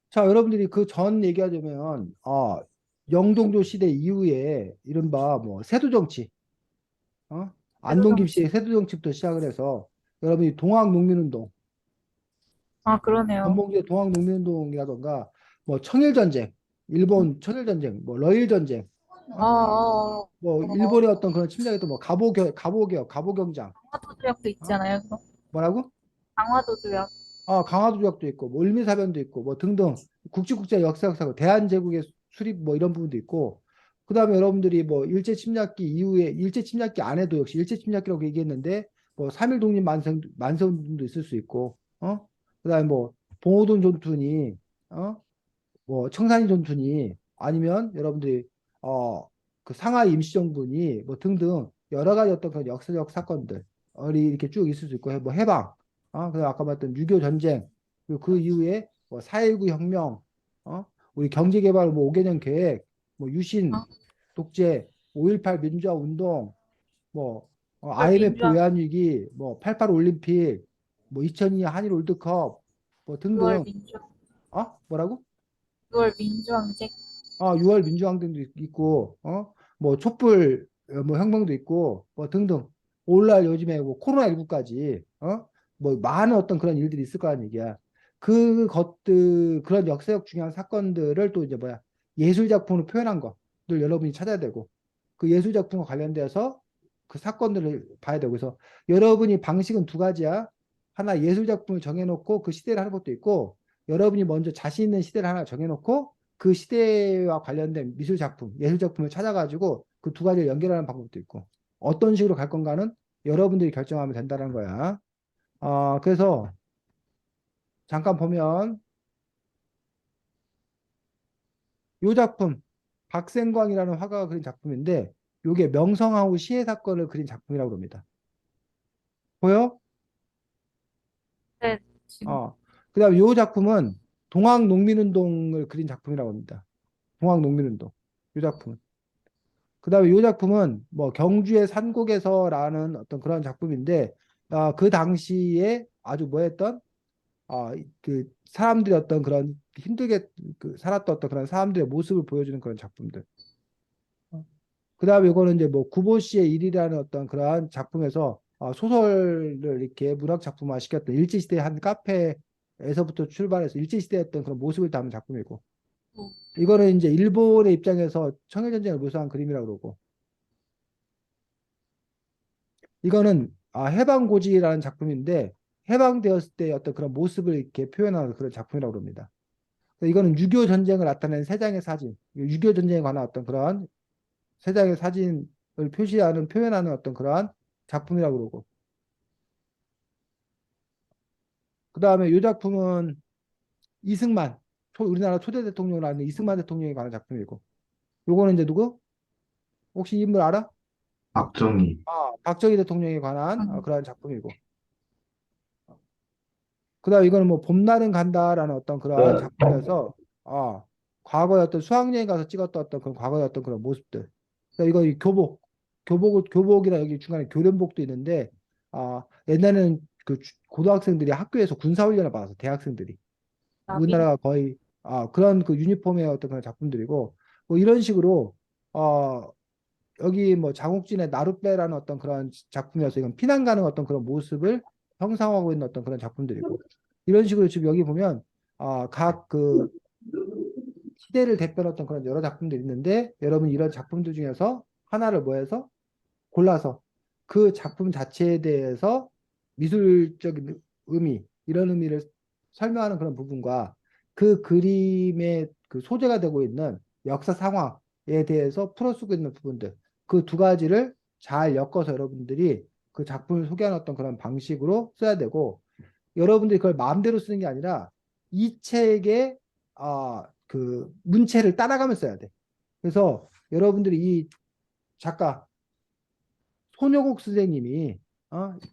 자, 여러분들이 그 전 얘기하자면, 영동조 시대 이후에 이른바 뭐 세도정치, 안동김 세도정치. 씨의 세도정치부터 시작을 해서 여러분이 동학농민운동, 아, 그러네요. 전봉주의 동학농민운동이라던가 뭐 청일전쟁, 일본 청일전쟁, 뭐 러일전쟁, 아, 아, 뭐 일본의 어떤 그런 침략에도 뭐 갑오경장, 강화도 조약도 어? 있잖아요. 그거. 뭐라고? 강화도 조약. 강화도 조약도 있고, 뭐 을미사변도 있고, 뭐 등등 국제국제 역사고 대한제국의 수립 뭐 이런 부분도 있고, 그 다음에 여러분들이 뭐 일제 침략기 이후에 일제 침략기 안에도 역시 일제 침략기라고 얘기했는데, 뭐 3.1 독립 만세운동도 있을 수 있고, 그 다음에 뭐 봉오동 전투니, 뭐 청산리 전투니, 아니면 여러분들이 어, 그 상하이 임시정부니, 뭐 등등 여러 가지 어떤 그런 역사적 사건들 이렇게 쭉 있을 수 있고, 뭐 해방, 그다음 아까 말했던 6.25 전쟁, 그리고 그 이후에 뭐 4.19 혁명, 우리 경제개발 뭐 5개년 계획, 뭐 유신, 아, 독재, 5.18 민주화 운동, 뭐 그걸 IMF 민주화, 외환위기, 뭐 88 올림픽, 뭐 2002 한일 월드컵, 뭐 6월 등등. 민주화, 뭐라고? 6월 민주항쟁. 6월 민주항쟁도 있고, 뭐 촛불 뭐 혁명도 있고, 뭐 등등. 오늘날 요즘에 뭐 코로나19까지, 뭐 많은 어떤 그런 일들이 있을 거란 얘기야. 그런 역사적 중요한 사건들을 또 이제 예술 작품으로 표현한 것들 여러분이 찾아야 되고, 그 예술 작품과 관련돼서 그 사건들을 봐야 되고, 그래서 여러분이 방식은 두 가지야. 하나 예술 작품을 정해놓고 그 시대를 하는 것도 있고, 여러분이 먼저 자신 있는 시대를 하나 정해놓고 그 시대와 관련된 미술 작품, 예술 작품을 찾아가지고 그 두 가지를 연결하는 방법도 있고 어떤 식으로 갈 건가는 여러분들이 결정하면 된다는 거야. 그래서 잠깐 보면 이 작품 박생광이라는 화가가 그린 작품인데 이게 명성황후 시해 사건을 그린 작품이라고 합니다. 보여? 네, 지금 그다음 이 작품은 동학농민운동을 그린 작품이라고 합니다. 동학농민운동. 이 작품은. 그다음에 이 작품은 뭐 경주의 산곡에서라는 어떤 그런 작품인데 그 당시에 아주 뭐했던 그 사람들이 어떤 그런 힘들게 살았던 어떤 그런 사람들의 모습을 보여주는 그런 작품들. 그다음에 이거는 이제 뭐 구보 씨의 일이라는 어떤 그러한 작품에서 소설을 이렇게 문학 작품화 시켰던 일제시대 한 카페에서부터 출발해서 일제시대의 어떤 그런 모습을 담은 작품이고 이거는 이제 일본의 입장에서 청일전쟁을 묘사한 그림이라고 그러고 이거는 해방고지라는 작품인데 해방되었을 때 어떤 그런 모습을 이렇게 표현하는 그런 작품이라고 합니다. 이거는 6.25 전쟁을 나타낸 세 장의 사진, 6.25 전쟁에 관한 어떤 그런 세 장의 사진을 표시하는, 표현하는 어떤 그러한 작품이라고 그러고. 그 다음에 이 작품은 이승만, 우리나라 초대 대통령으로 하는 이승만 대통령에 관한 작품이고. 요거는 이제 누구? 혹시 인물 알아? 박정희. 박정희 대통령에 관한 그러한 작품이고. 그 다음에 이거는 뭐 봄날은 간다라는 어떤 그러한 작품에서 과거의 어떤 수학여행 가서 찍었던 어떤 그런 과거의 어떤 그런 모습들. 그러니까 이거 이 교복이나 여기 중간에 교련복도 있는데 옛날에는 그 고등학생들이 학교에서 군사훈련을 받아서 대학생들이 나비? 우리나라가 거의 그런 그 유니폼의 어떤 그런 작품들이고 뭐 이런 식으로 여기 뭐 장욱진의 나룻배라는 어떤 그런 작품이어서 이건 피난 가는 어떤 그런 모습을 형상화하고 있는 어떤 그런 작품들이고 이런 식으로 지금 여기 보면 각 그 시대를 대표하는 어떤 그런 여러 작품들이 있는데 여러분 이런 작품들 중에서 하나를 뭐 해서 골라서 그 작품 자체에 대해서 미술적인 의미 이런 의미를 설명하는 그런 부분과 그 그림의 그 소재가 되고 있는 역사 상황에 대해서 풀어쓰고 있는 부분들 그 두 가지를 잘 엮어서 여러분들이 그 작품을 소개하는 어떤 그런 방식으로 써야 되고 여러분들이 그걸 마음대로 쓰는 게 아니라 이 책의 그 문체를 따라가며 써야 돼. 그래서 여러분들이 이 작가 손효국 선생님이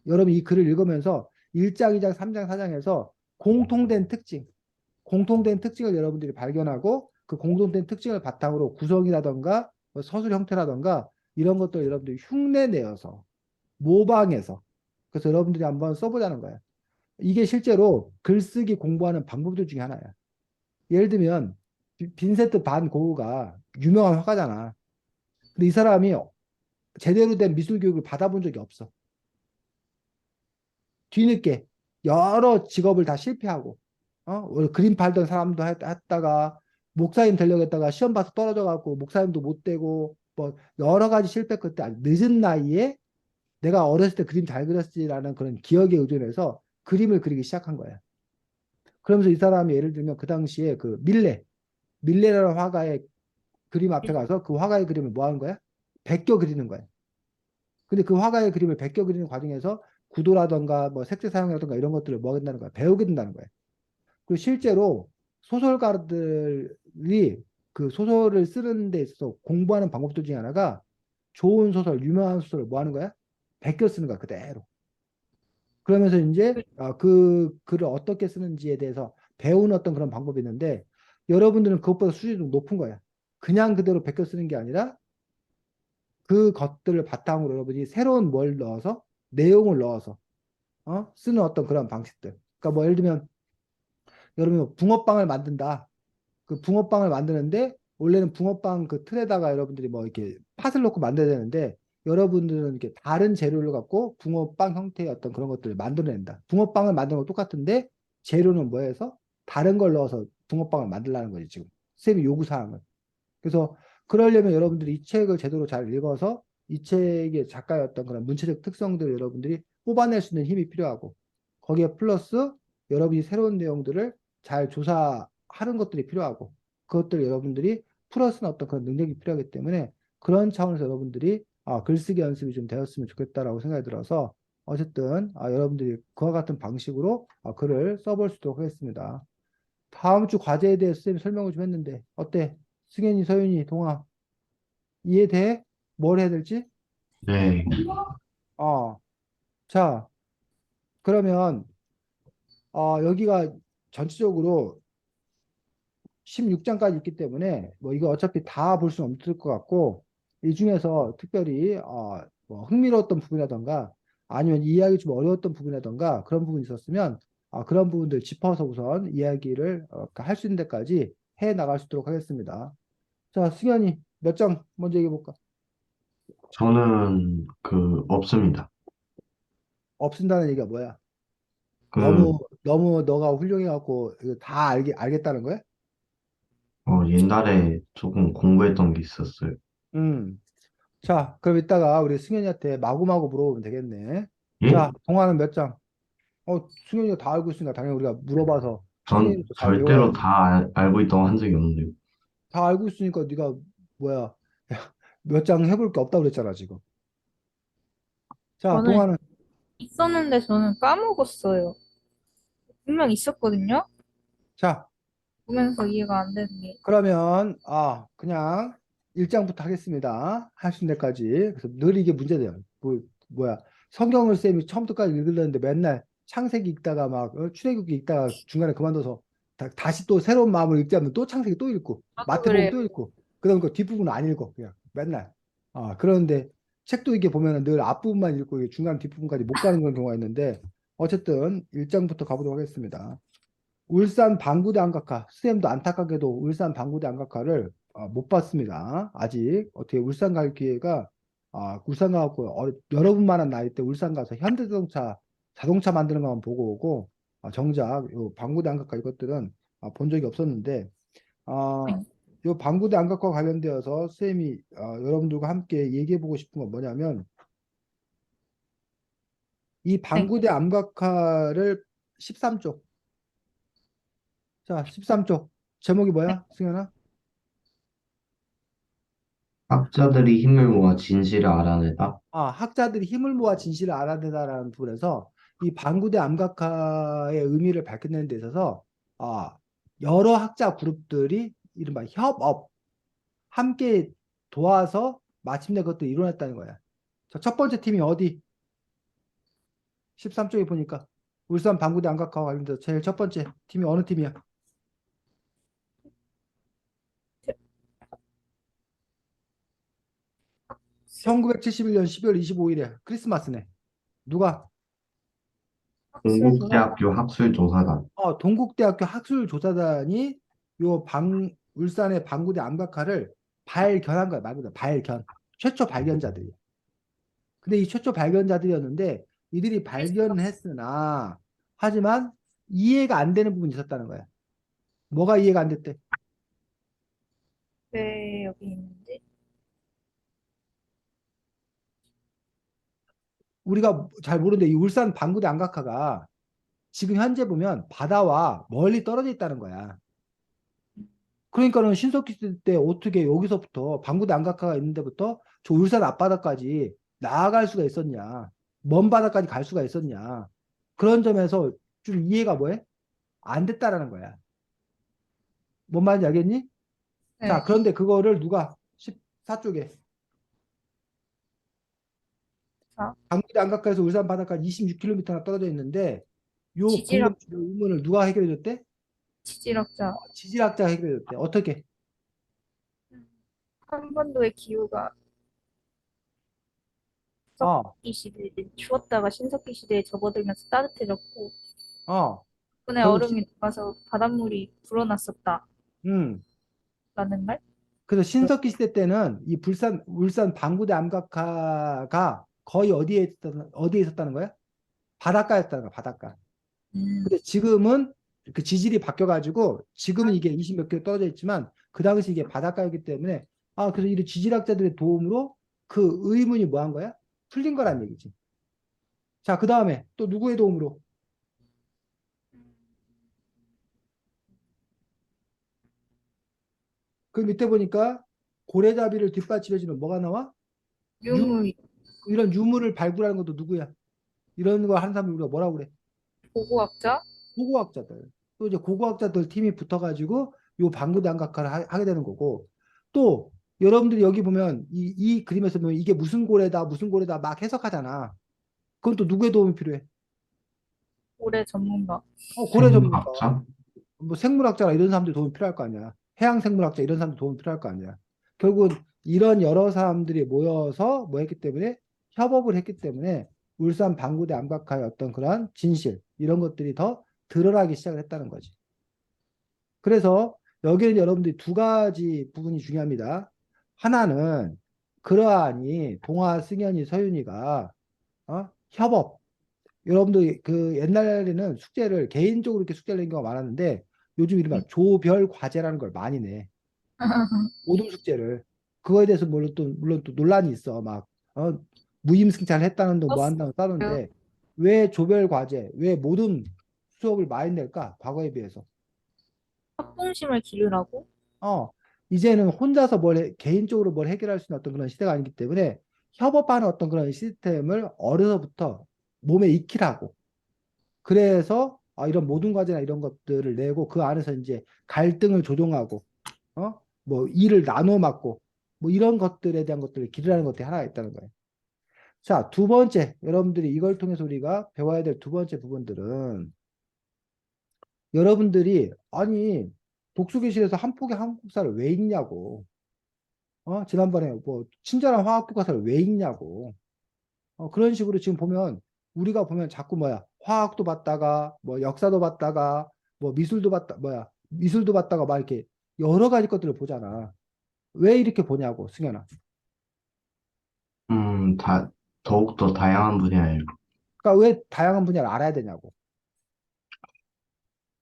여러분 이 글을 읽으면서 1장, 2장, 3장, 4장에서 공통된 특징을 여러분들이 발견하고 그 공통된 특징을 바탕으로 구성이라던가 뭐 서술 형태라던가 이런 것들 여러분들이 흉내내어서 모방해서 그래서 여러분들이 한번 써보자는 거예요. 이게 실제로 글쓰기 공부하는 방법들 중에 하나야. 예를 들면 빈센트 반 고흐가 유명한 화가잖아. 근데 이 사람이 제대로 된 미술 교육을 받아본 적이 없어. 뒤늦게 여러 직업을 다 실패하고 원래 그림 팔던 사람도 했다가 목사님 되려고 했다가 시험 봐서 떨어져 갖고 목사님도 못 되고 뭐 여러 가지 실패 끝에 아주 늦은 나이에 내가 어렸을 때 그림 잘 그렸지라는 그런 기억에 의존해서 그림을 그리기 시작한 거야. 그러면서 이 사람이 예를 들면 그 당시에 그 밀레라는 화가의 그림 앞에 가서 그 화가의 그림을 뭐 하는 거야? 베껴 그리는 거야. 근데 그 화가의 그림을 베껴 그리는 과정에서 구도라던가 뭐 색채 사용이라던가 이런 것들을 뭐 한다는 거야? 배우게 된다는 거야. 그리고 실제로 소설가들이 그 소설을 쓰는 데 있어서 공부하는 방법들 중에 하나가 좋은 소설, 유명한 소설을 뭐 하는 거야? 베껴 쓰는 거야, 그대로. 그러면서 이제 그 글을 어떻게 쓰는지에 대해서 배우는 어떤 그런 방법이 있는데 여러분들은 그것보다 수준이 좀 높은 거야. 그냥 그대로 베껴 쓰는 게 아니라 그 것들을 바탕으로 여러분이 새로운 뭘 넣어서 내용을 넣어서 쓰는 어떤 그런 방식들. 그러니까 뭐 예를 들면 여러분 붕어빵을 만든다. 그 붕어빵을 만드는데 원래는 붕어빵 그 틀에다가 여러분들이 뭐 이렇게 팥을 넣고 만들어야 되는데 여러분들은 이렇게 다른 재료를 갖고 붕어빵 형태의 어떤 그런 것들을 만들어낸다. 붕어빵을 만드는 거 똑같은데 재료는 뭐해서 다른 걸 넣어서 붕어빵을 만들라는 거지 지금 쌤이 요구 사항을. 그래서 그러려면 여러분들이 이 책을 제대로 잘 읽어서 이 책의 작가의 어떤 그런 문체적 특성들을 여러분들이 뽑아낼 수 있는 힘이 필요하고 거기에 플러스 여러분이 새로운 내용들을 잘 조사하는 것들이 필요하고 그것들 여러분들이 풀어쓰는 어떤 그런 능력이 필요하기 때문에 그런 차원에서 여러분들이 글쓰기 연습이 좀 되었으면 좋겠다라고 생각이 들어서 어쨌든 여러분들이 그와 같은 방식으로 글을 써볼 수 있도록 하겠습니다. 다음 주 과제에 대해서 선생님이 설명을 좀 했는데 어때? 승현이, 서윤이, 동아 이해돼? 뭘 해야 될지? 네. 어, 자, 그러면 여기가 전체적으로 16장까지 있기 때문에 뭐 이거 어차피 다 볼 수는 없을 것 같고 이 중에서 특별히 뭐 흥미로웠던 부분이라던가 아니면 이해하기 좀 어려웠던 부분이라던가 그런 부분이 있었으면 그런 부분들 짚어서 우선 이야기를 할 수 있는 데까지 해 나갈 수 있도록 하겠습니다. 자, 승현이 몇 장 먼저 얘기해 볼까? 저는 없습니다. 없앤다는 얘기가 뭐야? 그, 너무 너가 훌륭해갖고 이거 다 알겠다는 거야? 옛날에 조금 공부했던 게 있었어요. 음. 자, 그럼 이따가 우리 승현이한테 마구마구 물어보면 되겠네. 예? 자, 동화는 몇 장? 승현이가 다 알고 있으니까 당연히 우리가 물어봐서 전 승현이도 잘 절대로 외워야지. 다 알고 있다고 한 적이 없는데요. 다 알고 있으니까 네가 뭐야 몇 장 해볼 게 없다고 그랬잖아 지금. 자, 저는 동화는 있었는데 저는 까먹었어요. 분명 있었거든요. 자 보면서 이해가 안 되는 게. 그러면 그냥 1장부터 하겠습니다. 하신 데까지. 그래서 늘 이게 문제돼요. 뭐야 성경을 쌤이 처음부터까지 읽으려는데 맨날 창세기 읽다가 막 출애굽기 읽다가 중간에 그만둬서 다시 또 새로운 마음을 읽지 않으면 또 창세기 또 읽고 저도 마태복음 그래요. 또 읽고 그다음 그 뒷부분 안 읽어 그냥 맨날. 그런데 책도 이게 보면은 늘 앞부분만 읽고 이게 중간 뒷부분까지 못 가는 그런 경우가 있는데 어쨌든 1장부터 가보도록 하겠습니다. 울산 방구대 안각화 쌤도 안타깝게도 울산 방구대 안각화를 못 봤습니다. 아직 어떻게 울산 갈 기회가 울산 가고 여러분만한 나이 때 울산 가서 현대자동차 자동차 만드는 것만 보고 오고 정작 요 방구대 안각화 이것들은 본 적이 없었는데 요 방구대 안각과 관련되어서 쌤이 여러분들과 함께 얘기해 보고 싶은 건 뭐냐면 이 네. 방구대 암각화를 13쪽 자 13쪽 제목이 네. 뭐야 승현아? 학자들이 힘을 모아 진실을 알아내다. 학자들이 힘을 모아 진실을 알아내다라는 부분에서 이 방구대 암각화의 의미를 밝혀내는 데 있어서 여러 학자 그룹들이 이른바 협업, 함께 도와서 마침내 그것도 이뤄냈다는 거야. 자, 첫 번째 팀이 어디? 13쪽에 보니까 울산 방구대 암각화와 관련돼서 제일 첫 번째 팀이 어느 팀이야? 1971년 12월 25일에 크리스마스네. 누가? 학술조사? 동국대학교 학술조사단. 동국대학교 학술조사단이 울산의 방구대 암각화를 발견한 거야. 말 그대로 발견. 최초 발견자들이. 근데 이 최초 발견자들이었는데 이들이 발견했으나 하지만 이해가 안 되는 부분이 있었다는 거야. 뭐가 이해가 안 됐대? 네, 여기 있는데. 우리가 잘 모르는데 이 울산 방구대 암각화가 지금 현재 보면 바다와 멀리 떨어져 있다는 거야. 그러니까는 신석기 시대 때 어떻게 여기서부터 방구대 안각화가 있는 데부터 저 울산 앞바다까지 나아갈 수가 있었냐. 먼 바다까지 갈 수가 있었냐. 그런 점에서 좀 이해가 뭐해? 안 됐다라는 거야. 뭔 말인지 알겠니? 자, 네. 그런데 그거를 누가 14쪽에 자, 방구대 안각화에서 울산 바다까지 26km나 떨어져 있는데 요 지질학, 궁금증, 요 의문을 누가 해결해 줬대? 지질학자. 지질학자가 해결해 줬대. 어떻게? 한반도의 기후가 어, 석기 시대에 추웠다가 신석기 시대에 접어들면서 따뜻해졌고, 어. 덕분에 그래서 얼음이 녹아서 바닷물이 불어났었다라는 음. 말? 그래서 신석기 시대 때는 이 울산 방구대 암각화가 거의 어디에 있었다는 거야? 바닷가였다는 거야, 바닷가. 음, 근데 지금은 그 지질이 바뀌어가지고 지금은 이게 20 몇 킬로 떨어져 있지만 그 당시 이게 바닷가였기 때문에 그래서 이 지질학자들의 도움으로 그 의문이 뭐 한 거야? 풀린 거란 얘기지. 자, 그 다음에 또 누구의 도움으로? 그 밑에 보니까 고래잡이를 뒷받침해주는 뭐가 나와? 유, 유물, 이런 유물을 발굴하는 것도 누구야? 이런 거 하는 사람을 우리가 뭐라고 그래? 고고학자? 고고학자들. 또 이제 고고학자들 팀이 붙어가지고 요 방구대 암각화를 하게 되는 거고 또 여러분들이 여기 보면 이 그림에서 보면 이게 무슨 고래다 무슨 고래다 막 해석하잖아. 그건 또 누구의 도움이 필요해? 고래 전문가. 고래 전문가, 생물학자? 뭐 생물학자나 이런 사람들 도움이 필요할 거 아니야. 해양 생물학자 이런 사람들 도움이 필요할 거 아니야. 결국은 이런 여러 사람들이 모여서 뭐 했기 때문에 협업을 했기 때문에 울산 방구대 암각화의 어떤 그러한 진실 이런 것들이 더 드러나기 시작을 했다는 거지. 그래서 여기는 여러분들이 두 가지 부분이 중요합니다. 하나는 그러하니 동아, 승현이, 서윤이가 협업. 여러분들 그 옛날에는 숙제를 개인적으로 이렇게 숙제를 낸 경우가 많았는데 요즘 이른바 네. 조별 과제라는 걸 많이 내. 모든 숙제를. 그거에 대해서 물론 또 논란이 있어. 막 무임승차를 했다는 둥 뭐 한다고 버스, 따는데 왜 조별 과제, 왜 모든 수업을 많이 낼까? 과거에 비해서. 협동심을 기르라고? 어, 이제는 혼자서 개인적으로 뭘 해결할 수 있는 어떤 그런 시대가 아니기 때문에 협업하는 어떤 그런 시스템을 어려서부터 몸에 익히라고. 그래서 이런 모든 과제나 이런 것들을 내고 그 안에서 이제 갈등을 조정하고, 뭐 일을 나눠 맡고, 뭐 이런 것들에 대한 것들을 기르라는 것들이 하나가 있다는 거예요. 자, 두 번째, 여러분들이 이걸 통해서 우리가 배워야 될 두 번째 부분들은 여러분들이 아니 독서교실에서 한 폭의 한국사를 왜 읽냐고. 지난번에 뭐 친절한 화학 교과서를 왜 읽냐고. 그런 식으로 지금 보면 우리가 보면 자꾸 뭐야 화학도 봤다가 뭐 역사도 봤다가 뭐 미술도 봤다가 막 이렇게 여러 가지 것들을 보잖아. 왜 이렇게 보냐고 승현아. 더욱더 다양한 분야에 그러니까 왜 다양한 분야를 알아야 되냐고.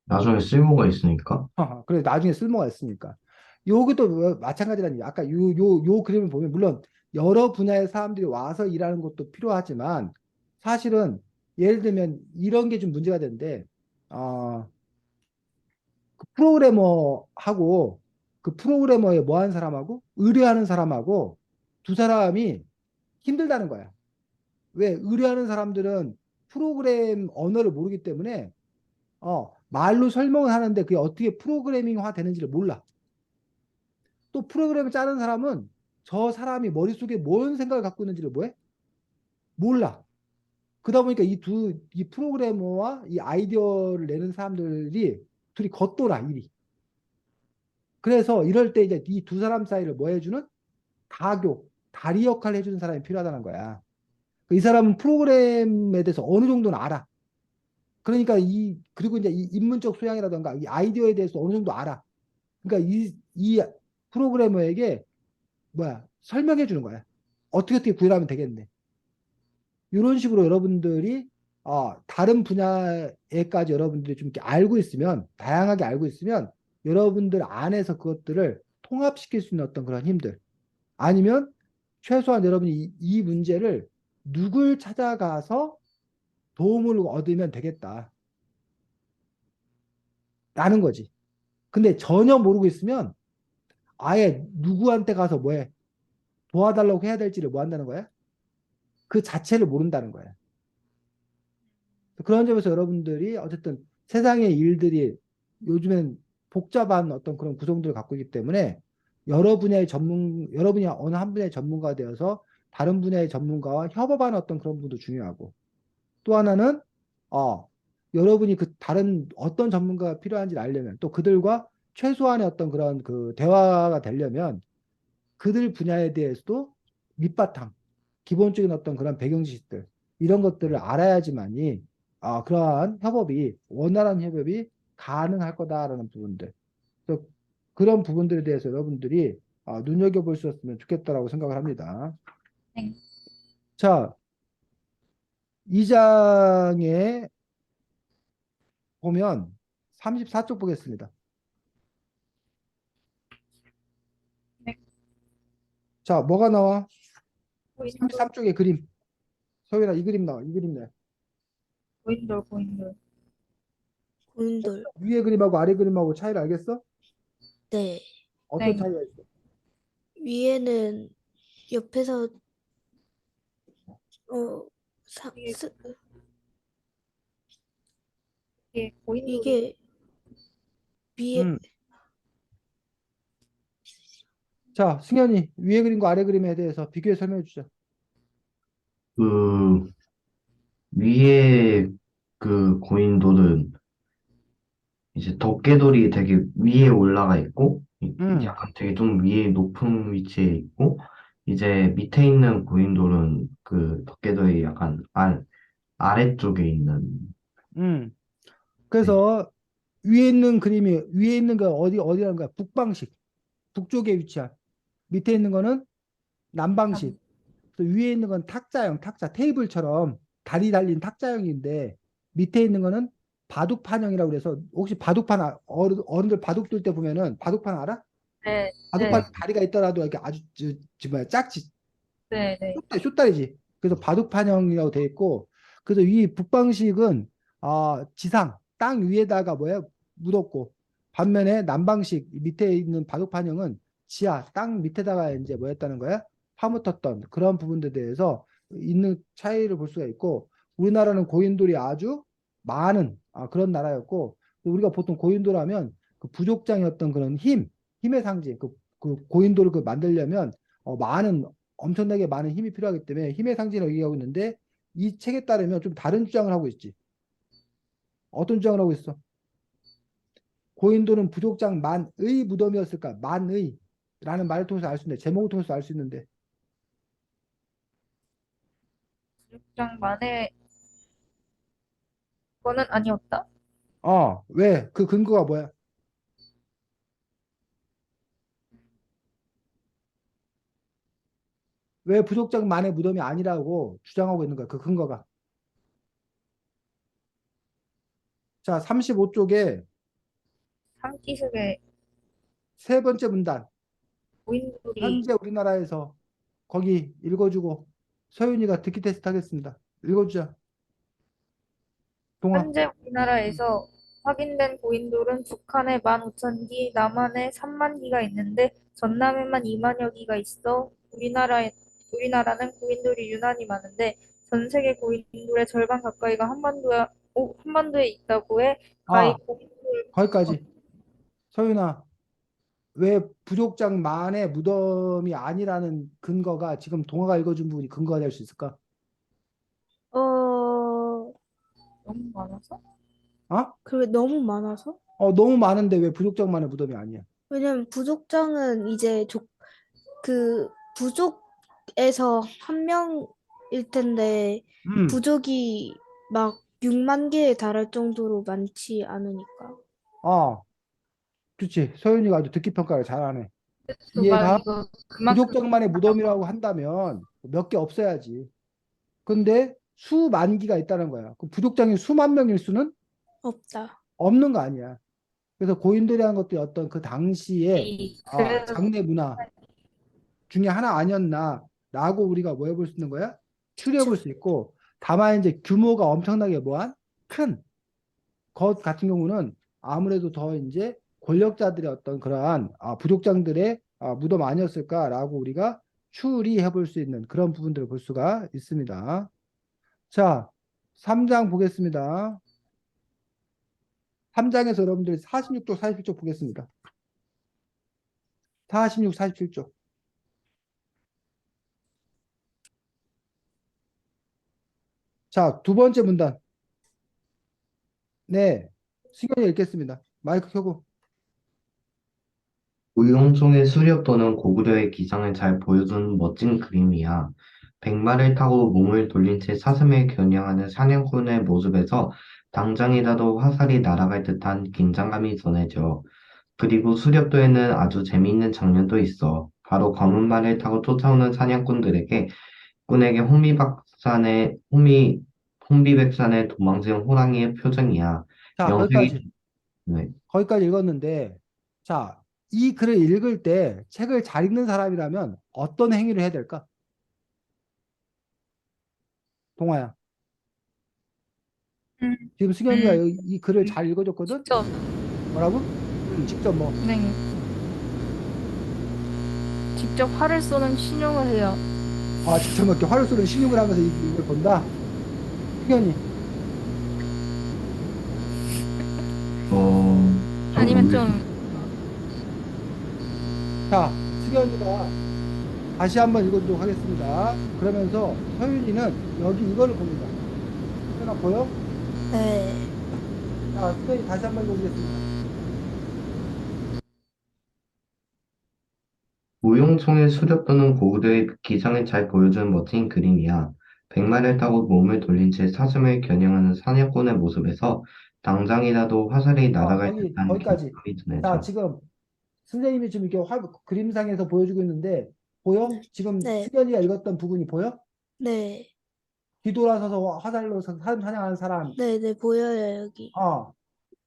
나중에 쓸모가 있으니까. 그래 나중에 쓸모가 있으니까. 여기도 마찬가지라는 얘기. 아까 요 그림을 보면 물론 여러 분야의 사람들이 와서 일하는 것도 필요하지만 사실은 예를 들면 이런 게 좀 문제가 되는데 그 프로그래머하고 그 프로그래머에 뭐 하는 사람하고 의뢰하는 사람하고 두 사람이 힘들다는 거야. 왜? 의뢰하는 사람들은 프로그램 언어를 모르기 때문에 말로 설명을 하는데 그게 어떻게 프로그래밍화 되는지를 몰라. 또 프로그램을 짜는 사람은 저 사람이 머릿속에 뭔 생각을 갖고 있는지를 뭐해? 몰라. 그러다 보니까 이 프로그래머와 이 아이디어를 내는 사람들이 둘이 겉돌아, 일이. 그래서 이럴 때 이제 이 두 사람 사이를 뭐 해주는? 다리 역할을 해주는 사람이 필요하다는 거야. 이 사람은 프로그램에 대해서 어느 정도는 알아. 그러니까 그리고 이제 이 인문적 소양이라든가 이 아이디어에 대해서 어느 정도 알아. 그러니까 이 프로그래머에게 설명해 주는 거야. 어떻게 구현하면 되겠네. 이런 식으로 여러분들이 다른 분야에까지 여러분들이 좀 이렇게 알고 있으면 다양하게 알고 있으면 여러분들 안에서 그것들을 통합시킬 수 있는 어떤 그런 힘들 아니면 최소한 여러분이 이 문제를 누굴 찾아가서 도움을 얻으면 되겠다 라는 거지. 근데 전혀 모르고 있으면 아예 누구한테 가서 뭐해 도와달라고 해야 될지를 뭐 한다는 거야? 그 자체를 모른다는 거야. 그런 점에서 여러분들이 어쨌든 세상의 일들이 요즘엔 복잡한 어떤 그런 구성들을 갖고 있기 때문에 여러분이 어느 한 분야의 전문가가 되어서 다른 분야의 전문가와 협업하는 어떤 그런 부분도 중요하고 또 하나는 여러분이 그 다른 어떤 전문가가 필요한지를 알려면 또 그들과 최소한의 어떤 그런 그 대화가 되려면 그들 분야에 대해서도 밑바탕, 기본적인 어떤 그런 배경 지식들, 이런 것들을 알아야지만이 그러한 원활한 협업이 가능할 거다라는 부분들. 그래서 그런 부분들에 대해서 여러분들이 눈여겨볼 수 있으면 좋겠다라고 생각을 합니다. 네. 자, 이 장에 보면 34쪽 보겠습니다. 네. 자, 뭐가 나와? 고인돌, 33쪽의 그림. 소연아, 이 그림 나와. 이 그림 나와. 고인돌, 고인돌. 고인돌. 위에 그림하고 아래 그림하고 차이를 알겠어? 네. 어떤 네. 차이가 있어? 위에는 옆에서 사, 이게, 스, 이게 고인돌이 이게 위에 음. 자, 승현이 위에 그림과 아래 그림에 대해서 비교해 설명해 주죠. 그 위에 그 고인돌은 이제 덮개돌이 되게 위에 올라가 있고, 약간 되게 좀 위에 높은 위치에 있고, 이제 밑에 있는 고인돌은 그 덮개돌이 약간 아래쪽에 있는, 음. 네. 그래서 위에 있는 거 어디라는 거야? 북방식. 북쪽에 위치한. 밑에 있는 거는 남방식. 그래서 위에 있는 건 탁자, 테이블처럼 다리 달린 탁자형인데 밑에 있는 거는 바둑판형이라고 그래서 혹시 어른들 바둑 둘 때 보면은 바둑판 알아? 네, 바둑판 네, 다리가 있더라도 이렇게 아주 뭐야 작지. 네, 네. 쇼다리지. 그래서 바둑판형이라고 돼 있고 그래서 이 북방식은 지상 땅 위에다가 뭐야 묻었고 반면에 남방식 밑에 있는 바둑판형은 지하 땅 밑에다가 이제 뭐였다는 거야 파묻었던 그런 부분들에 대해서 있는 차이를 볼 수가 있고 우리나라는 고인돌이 아주 많은 그런 나라였고 우리가 보통 고인돌 하면 그 부족장의 어떤 그런 힘의 상징 그 고인돌을 그 만들려면 많은 엄청나게 많은 힘이 필요하기 때문에 힘의 상징을 얘기하고 있는데 이 책에 따르면 좀 다른 주장을 하고 있지. 어떤 주장을 하고 있어? 고인돌은 부족장 만의 무덤이었을까? 만의 라는 말을 통해서 알 수 있는데 제목을 통해서 알 수 있는데 만에 거는 아니었다. 왜? 그 근거가 뭐야? 왜 부족장 만의 무덤이 아니라고 주장하고 있는 거야? 그 근거가. 자, 35쪽에 상기속의 세 번째 문단. 고인돌이 현재 우리나라에서 거기 읽어주고 서윤이가 듣기 테스트 하겠습니다. 읽어주자. 동아. 현재 우리나라에서 확인된 고인돌은 북한에 15,000기, 남한에 3만 기가 있는데 전남에만 2만여 기가 있어 우리나라는 고인돌이 유난히 많은데 전 세계 고인돌의 절반 가까이가 한반도에 있다고 해. 가히 아, 고인돌 거기까지. 서윤아, 왜 부족장만의 무덤이 아니라는 근거가 지금 동아가 읽어준 부분이 근거가 될 수 있을까? 어, 너무 많아서 어? 그게 너무 많아서? 너무 많은데 왜 부족장만의 무덤이 아니야? 왜냐면 부족장은 이제 그 부족에서 한 명일 텐데 음, 부족이 막 6만 개에 달할 정도로 많지 않으니까. 아, 그렇지. 서윤이가 아주 듣기 평가를 잘하네. 막 이해가? 이거 그만큼 부족장만의 무덤이라고 한다면 몇 개 없어야지. 근데 수만 기가 있다는 거야. 그 부족장이 수만 명일 수는 없다. 없는 거 아니야. 그래서 고인돌이라는 것도 어떤 그 당시에 그래서 장례 문화 중에 하나 아니었나라고 우리가 뭐 해볼 수 있는 거야? 추려해 볼 추측. 수 있고 다만 이제 규모가 엄청나게 뭐한 큰 것 같은 경우는 아무래도 더 이제 권력자들의 어떤 그러한 부족장들의 무덤 아니었을까라고 우리가 추리해 볼 수 있는 그런 부분들을 볼 수가 있습니다. 자, 3장 보겠습니다. 3장에서 여러분들이 46쪽, 47쪽 보겠습니다. 46, 47쪽. 자, 두 번째 문단. 네, 승현이 읽겠습니다. 마이크 켜고. 우용총의 수렵 또는 고구려의 기상을 잘 보여주는 멋진 그림이야. 백마를 타고 몸을 돌린 채 사슴을 겨냥하는 사냥꾼의 모습에서 당장이라도 화살이 날아갈 듯한 긴장감이 전해져. 그리고 수렵도에는 아주 재미있는 장면도 있어. 바로 검은 말을 타고 쫓아오는 사냥꾼들에게 꾼에게 홍비백산의 도망치는 호랑이의 표정이야. 자, 거기까지. 명색이 네. 거기까지 읽었는데, 자, 이 글을 읽을 때 책을 잘 읽는 사람이라면 어떤 행위를 해야 될까? 동아야. 음, 지금 승현이가 이 글을 잘 읽어줬거든? 직접 뭐라고? 직접 뭐. 네, 직접 활을 쏘는 신용을 해요. 직접 이렇게 활을 쏘는 신용을 하면서 이걸 본다? 승현이. 아니면 좀 자, 승현이가 다시 한번 읽어주도록 하겠습니다. 그러면서 서윤이는 여기 이거를 봅니다. 승현아 보여? 네. 자, 승현이 다시 한번 읽어주겠습니다. 무용총의 수렵 또는 고구려의 기상을 잘 보여주는 멋진 그림이야. 백마를 타고 몸을 돌린 채 사슴을 겨냥하는 사냥꾼의 모습에서 당장이라도 화살이 날아갈 듯한 거기까지. 긴장감이 자, 전해져. 지금 선생님이 지금 이렇게 그림상에서 보여주고 있는데, 보여? 네. 지금 네. 승현이가 읽었던 부분이 보여? 네. 뒤돌아서서 화살로 사슴 사냥하는 사람. 네, 네, 보여요, 여기.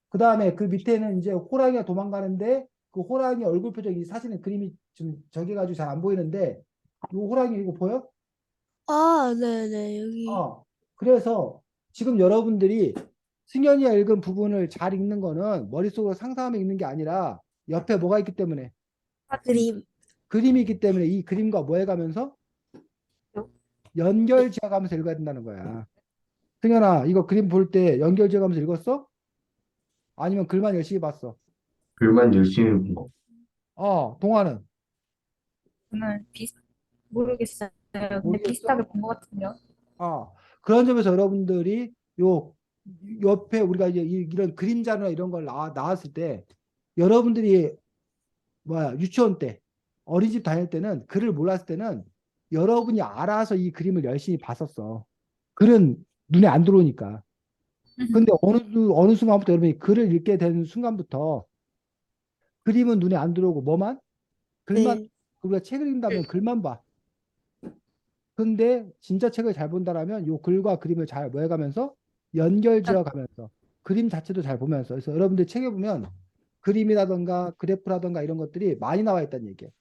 그 다음에 그 밑에는 이제 호랑이가 도망가는데, 그 호랑이 얼굴 표정이 사진에 그림이 좀 저기가지고 잘 안 보이는데, 이 호랑이 이거 보여? 네, 네, 여기. 그래서 지금 여러분들이 승현이가 읽은 부분을 잘 읽는 거는 머릿속으로 상상하며 읽는 게 아니라 옆에 뭐가 있기 때문에 그림. 그림이 있기 때문에 이 그림과 뭐 해가면서 연결 지어가면서 읽어야 된다는 거야. 승현아, 이거 그림 볼 때 연결 지어가면서 읽었어? 아니면 글만 열심히 봤어? 글만 열심히 본 거. 동화는 저는 모르겠어요. 근데 모르겠어? 비슷하게 본 것 같은데요. 그런 점에서 여러분들이 요 옆에 우리가 이제 이런 그림자나 이런 걸 나왔을 때 여러분들이 유치원 때 어린이집 다닐 때는 글을 몰랐을 때는 여러분이 알아서 이 그림을 열심히 봤었어. 글은 눈에 안 들어오니까. 근데 어느 순간부터 여러분이 글을 읽게 되는 순간부터 그림은 눈에 안 들어오고 뭐만 글만 글. 우리가 책을 읽는다면 글만 봐. 근데 진짜 책을 잘 본다라면 요 글과 그림을 잘 모여가면서 연결 지어가면서 그림 자체도 잘 보면서 그래서 여러분들 책에 보면 그림이라던가 그래프라던가 이런 것들이 많이 나와 있다는 얘기예요.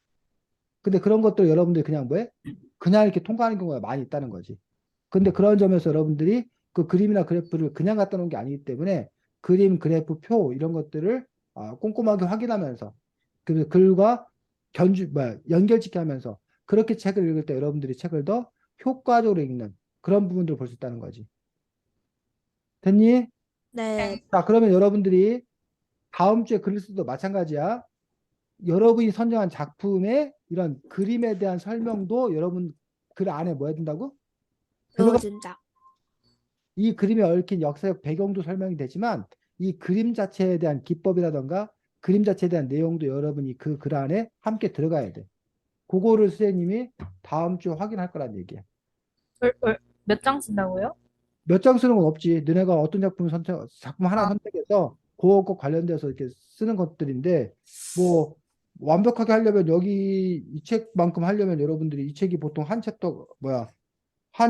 근데 그런 것들 여러분들이 그냥 그냥 이렇게 통과하는 경우가 많이 있다는 거지. 근데 그런 점에서 여러분들이 그 그림이나 그래프를 그냥 갖다 놓은 게 아니기 때문에 그림, 그래프, 표 이런 것들을 꼼꼼하게 확인하면서 그 글과 연결짓게 하면서 그렇게 책을 읽을 때 여러분들이 책을 더 효과적으로 읽는 그런 부분들을 볼 수 있다는 거지. 됐니? 네. 자, 그러면 여러분들이 다음 주에 글을 써도 마찬가지야. 여러분이 선정한 작품의 이런 그림에 대한 설명도 여러분 글 안에 뭐 해야 된다고? 들어가 넣어준다. 이 그림에 얽힌 역사적 배경도 설명이 되지만 이 그림 자체에 대한 기법이라던가 그림 자체에 대한 내용도 여러분이 그 글 안에 함께 들어가야 돼. 그거를 선생님이 다음 주에 확인할 거란 얘기야. 몇 장 쓴다고요? 몇 장 쓰는 건 없지. 너네가 어떤 작품 하나 선택해서 그거 관련돼서 이렇게 쓰는 것들인데 뭐 완벽하게 하려면 여기 이 책만큼 하려면 여러분들이 이 책이 보통 한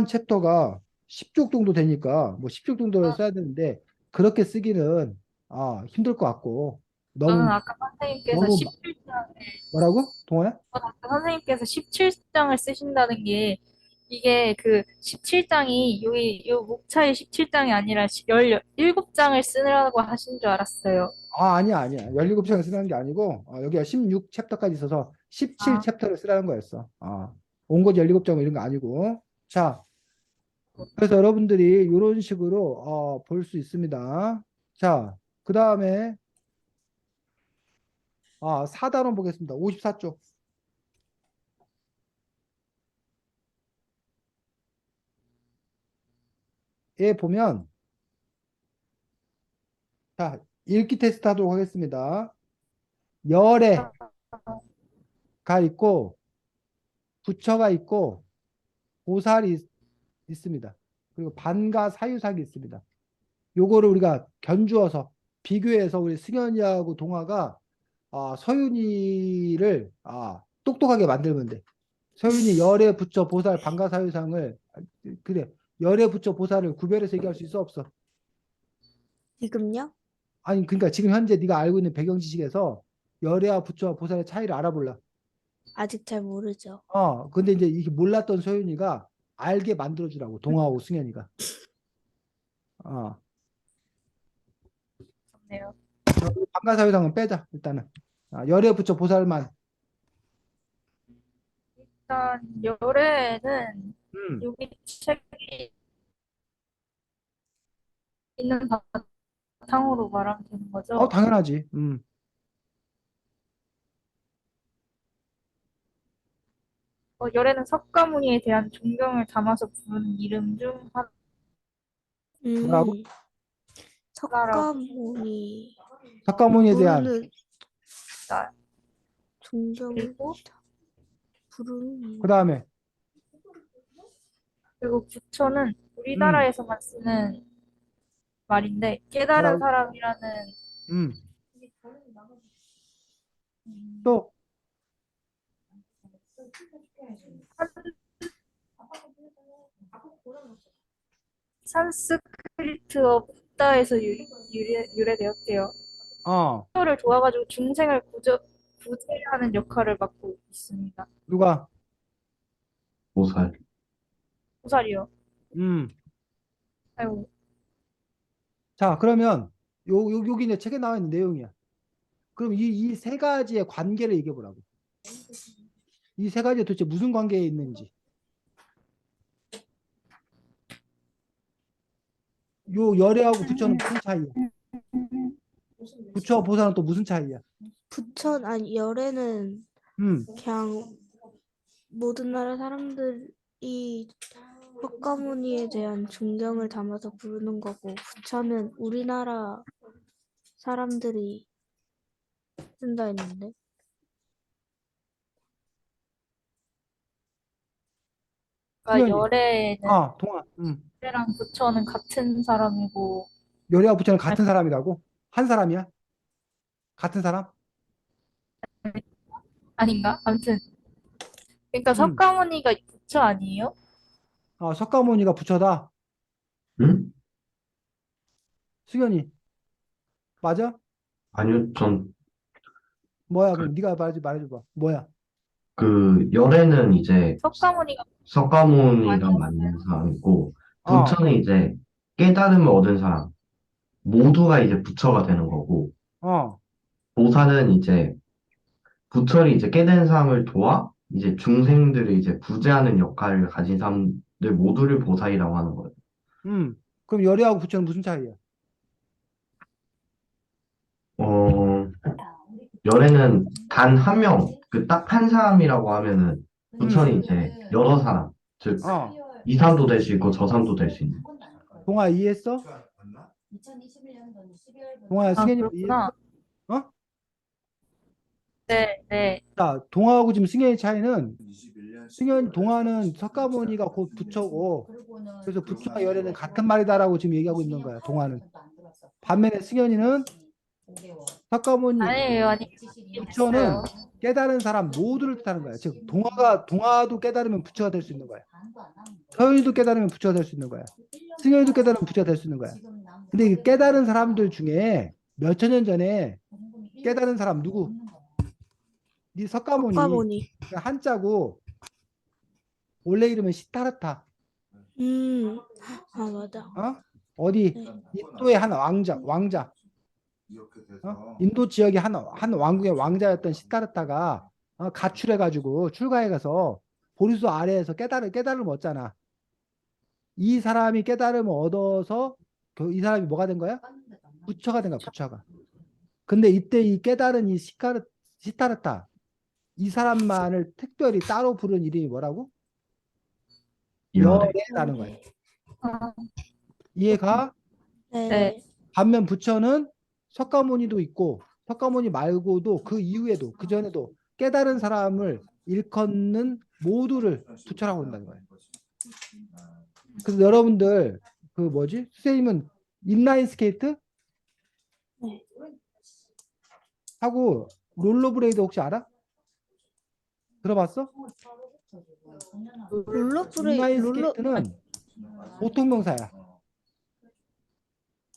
챕터가 10쪽 정도 되니까 뭐 10쪽 정도를 써야 되는데 그렇게 쓰기는 힘들 것 같고 저는 너무 아까 선생님께서 너무 17장, 뭐라고? 동호야? 선생님께서 17장을 쓰신다는 게 이게 그 17장이 여기 요 목차의 17장이 아니라 17장을 쓰느라고 하신 줄 알았어요. 아니야. 17장을 쓰라는 게 아니고 여기가 16 챕터까지 있어서 17 아, 챕터를 쓰라는 거였어. 온거지 17장 이런 거 아니고. 자, 그래서 여러분들이 이런 식으로 볼 수 있습니다. 자, 그 다음에 4단원 보겠습니다. 54쪽. 에 보면 자, 읽기 테스트 하도록 하겠습니다. 열애가 있고 부처가 있고 보살이 있습니다. 그리고 반과 사유삭이 있습니다. 요거를 우리가 견주어서 비교해서 우리 승현이하고 동화가 서윤이를 똑똑하게 만들면 돼. 서윤이 열애 부처 보살 반과 사유상을 그래 열애 부처 보살을 구별해서 얘기할 수 있어 없어? 지금요? 아니 그러니까 지금 현재 네가 알고 있는 배경 지식에서 열애와 부처와 보살의 차이를 알아볼라. 아직 잘 모르죠. 근데 이제 이게 몰랐던 소윤이가 알게 만들어주라고 동화하고 승현이가. 좋네요. 방가사회상은 빼자 일단은. 열애 부처 보살만. 일단 열애는 음. 여기 책이 있는 바탕으로 말하면 되는 거죠? 당연하지. 열애는 석가모니에 대한 존경을 담아서 부르는 이름 중 뭐라고? 음, 하나라고 석가모니 석가모니에 대한 부르는 합니다. 존경을 그리고 부르는 그 다음에 부처는 우리나라에서만 쓰는 말인데 깨달은 뭐라고? 사람이라는 음. 음, 또 산스크리트어 붓다에서 유래되었대요. 를 도와가지고 중생을 구제하는 역할을 맡고 있습니다. 누가? 보살. 보살이요. 음. 아이고, 자, 그러면 여기 이제 책에 나와 있는 내용이야. 그럼 이 세 가지의 관계를 얘기해 보라고. 이 세 가지가 도대체 무슨 관계에 있는지. 요 열애하고 부처는 무슨 차이야? 부처와 보살은 또 무슨 차이야? 아니, 열애는 음, 그냥 모든 나라 사람들이 석가모니에 대한 존경을 담아서 부르는 거고, 부처는 우리나라 사람들이 쓴다 했는데. 그러니까 수연이. 열애는 동아. 열애랑 부처는 같은 사람이고 열애와 부처는 아니, 같은 사람이라고? 한 사람이야? 같은 사람? 아닌가? 아무튼 그러니까 음. 석가모니가 부처 아니에요? 석가모니가 부처다. 응? 수연이. 맞아? 아니요, 전 뭐야? 그, 그럼 네가 말해줘봐. 뭐야? 그 열애는 이제 석가모니가 석가모니가 아니었어요? 맞는 사람이고, 어, 부처는 이제 깨달음을 얻은 사람, 모두가 이제 부처가 되는 거고, 어. 보살은 이제 부처를 이제 깨달은 사람을 도와 이제 중생들을 이제 구제하는 역할을 가진 사람들 모두를 보살이라고 하는 거예요. 그럼 열애하고 부처는 무슨 차이야? 어, 열애는 단 한 명, 그 딱 한 사람이라고 하면은 부처는 음, 이제 여러 사람, 즉 어. 이 사람도 될 수 있고 저 사람도 될 수 있는. 동아 이해했어? 동아야, 아, 승현이 이해했어? 그렇구나. 어? 네, 네. 자, 동아하고 지금 승현의 차이는 동아는 석가모니가 곧 부처고, 그래서 부처와 열애는 같은 말이다라고 지금 얘기하고 있는 거야, 동아는. 반면에 승현이는 석가모니, 아니에요, 아니에요. 부처는 이해했어요. 깨달은 사람 모두를 뜻하는 거야. 즉, 동아도 깨달으면 부처가 될 수 있는 거야. 서윤이도 깨달으면 부처가 될 수 있는 거야. 승현이도 깨달으면 부처가 될 수 있는 거야. 근데 이 깨달은 사람들 중에 몇 천 년 전에 깨달은 사람 누구? 이 석가모니. 석가모니. 한자고 원래 이름은 시타르타. 맞아. 어디 네. 인도의 한 왕자. 인도 지역의 한 왕국의 왕자였던 시타르타가 가출해가지고 출가해가서 보리수 아래에서 깨달음을 얻잖아. 이 사람이 깨달음을 얻어서 이 사람이 뭐가 된 거야? 부처가 된 거야, 부처가. 근데 이때 이 깨달은 이 시타르타 이 사람만을 특별히 따로 부른 이름이 뭐라고? 열애. 열애라는 거야. 아, 이해가? 네. 네. 반면 부처는 석가모니도 있고 석가모니 말고도 그 이후에도 그 전에도 깨달은 사람을 일컫는 모두를 부처라고 한다는 거예요. 그래서 여러분들 그 뭐지? 선생님은 인라인 스케이트 네. 하고 롤러브레이드 혹시 알아? 들어봤어? 인라인 스케이트는 보통 명사야.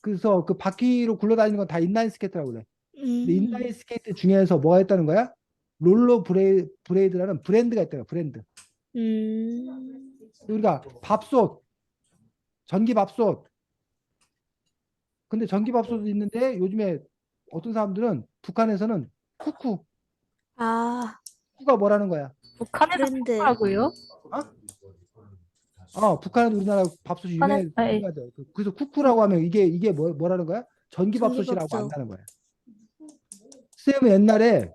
그래서 그 바퀴로 굴러다니는 건 다 인라인 스케이트라고 그래. 근데 인라인 스케이트 중에서 뭐가 있다는 거야? 브레이드라는 브랜드가 있다는 거야, 브랜드. 우리가 밥솥, 전기밥솥. 근데 전기밥솥도 있는데 요즘에 어떤 사람들은 북한에서는 쿠쿠. 아, 쿠가 뭐라는 거야? 북한에서 브랜드. 뭐라고요? 북한은 우리나라 밥솥이 북한에서, 네. 유명하대. 그래서 쿠쿠라고 하면 이게 뭐라는 거야? 전기밥솥이라고 전기밥솥. 안다는 거야. 쌤은 옛날에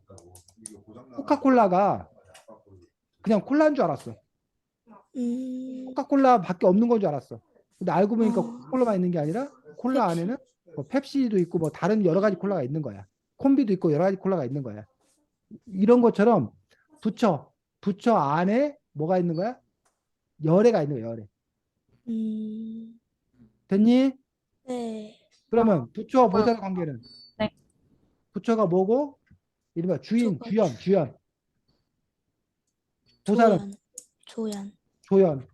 코카콜라가 그냥 콜라인 줄 알았어. 코카콜라밖에 없는 건 줄 알았어. 근데 알고 보니까 코카콜라만 있는 게 아니라 콜라 펩시. 안에는 뭐 펩시도 있고 뭐 다른 여러 가지 콜라가 있는 거야. 콤비도 있고 여러 가지 콜라가 있는 거야. 이런 것처럼 부처 안에 뭐가 있는 거야? 열애가 있는 거야, 열애. 됐니? 네. 그러면 부처와 보살의 관계는 네. 부처가 뭐고? 이른바 주인, 조건. 주연. 보살은 조연. 조연.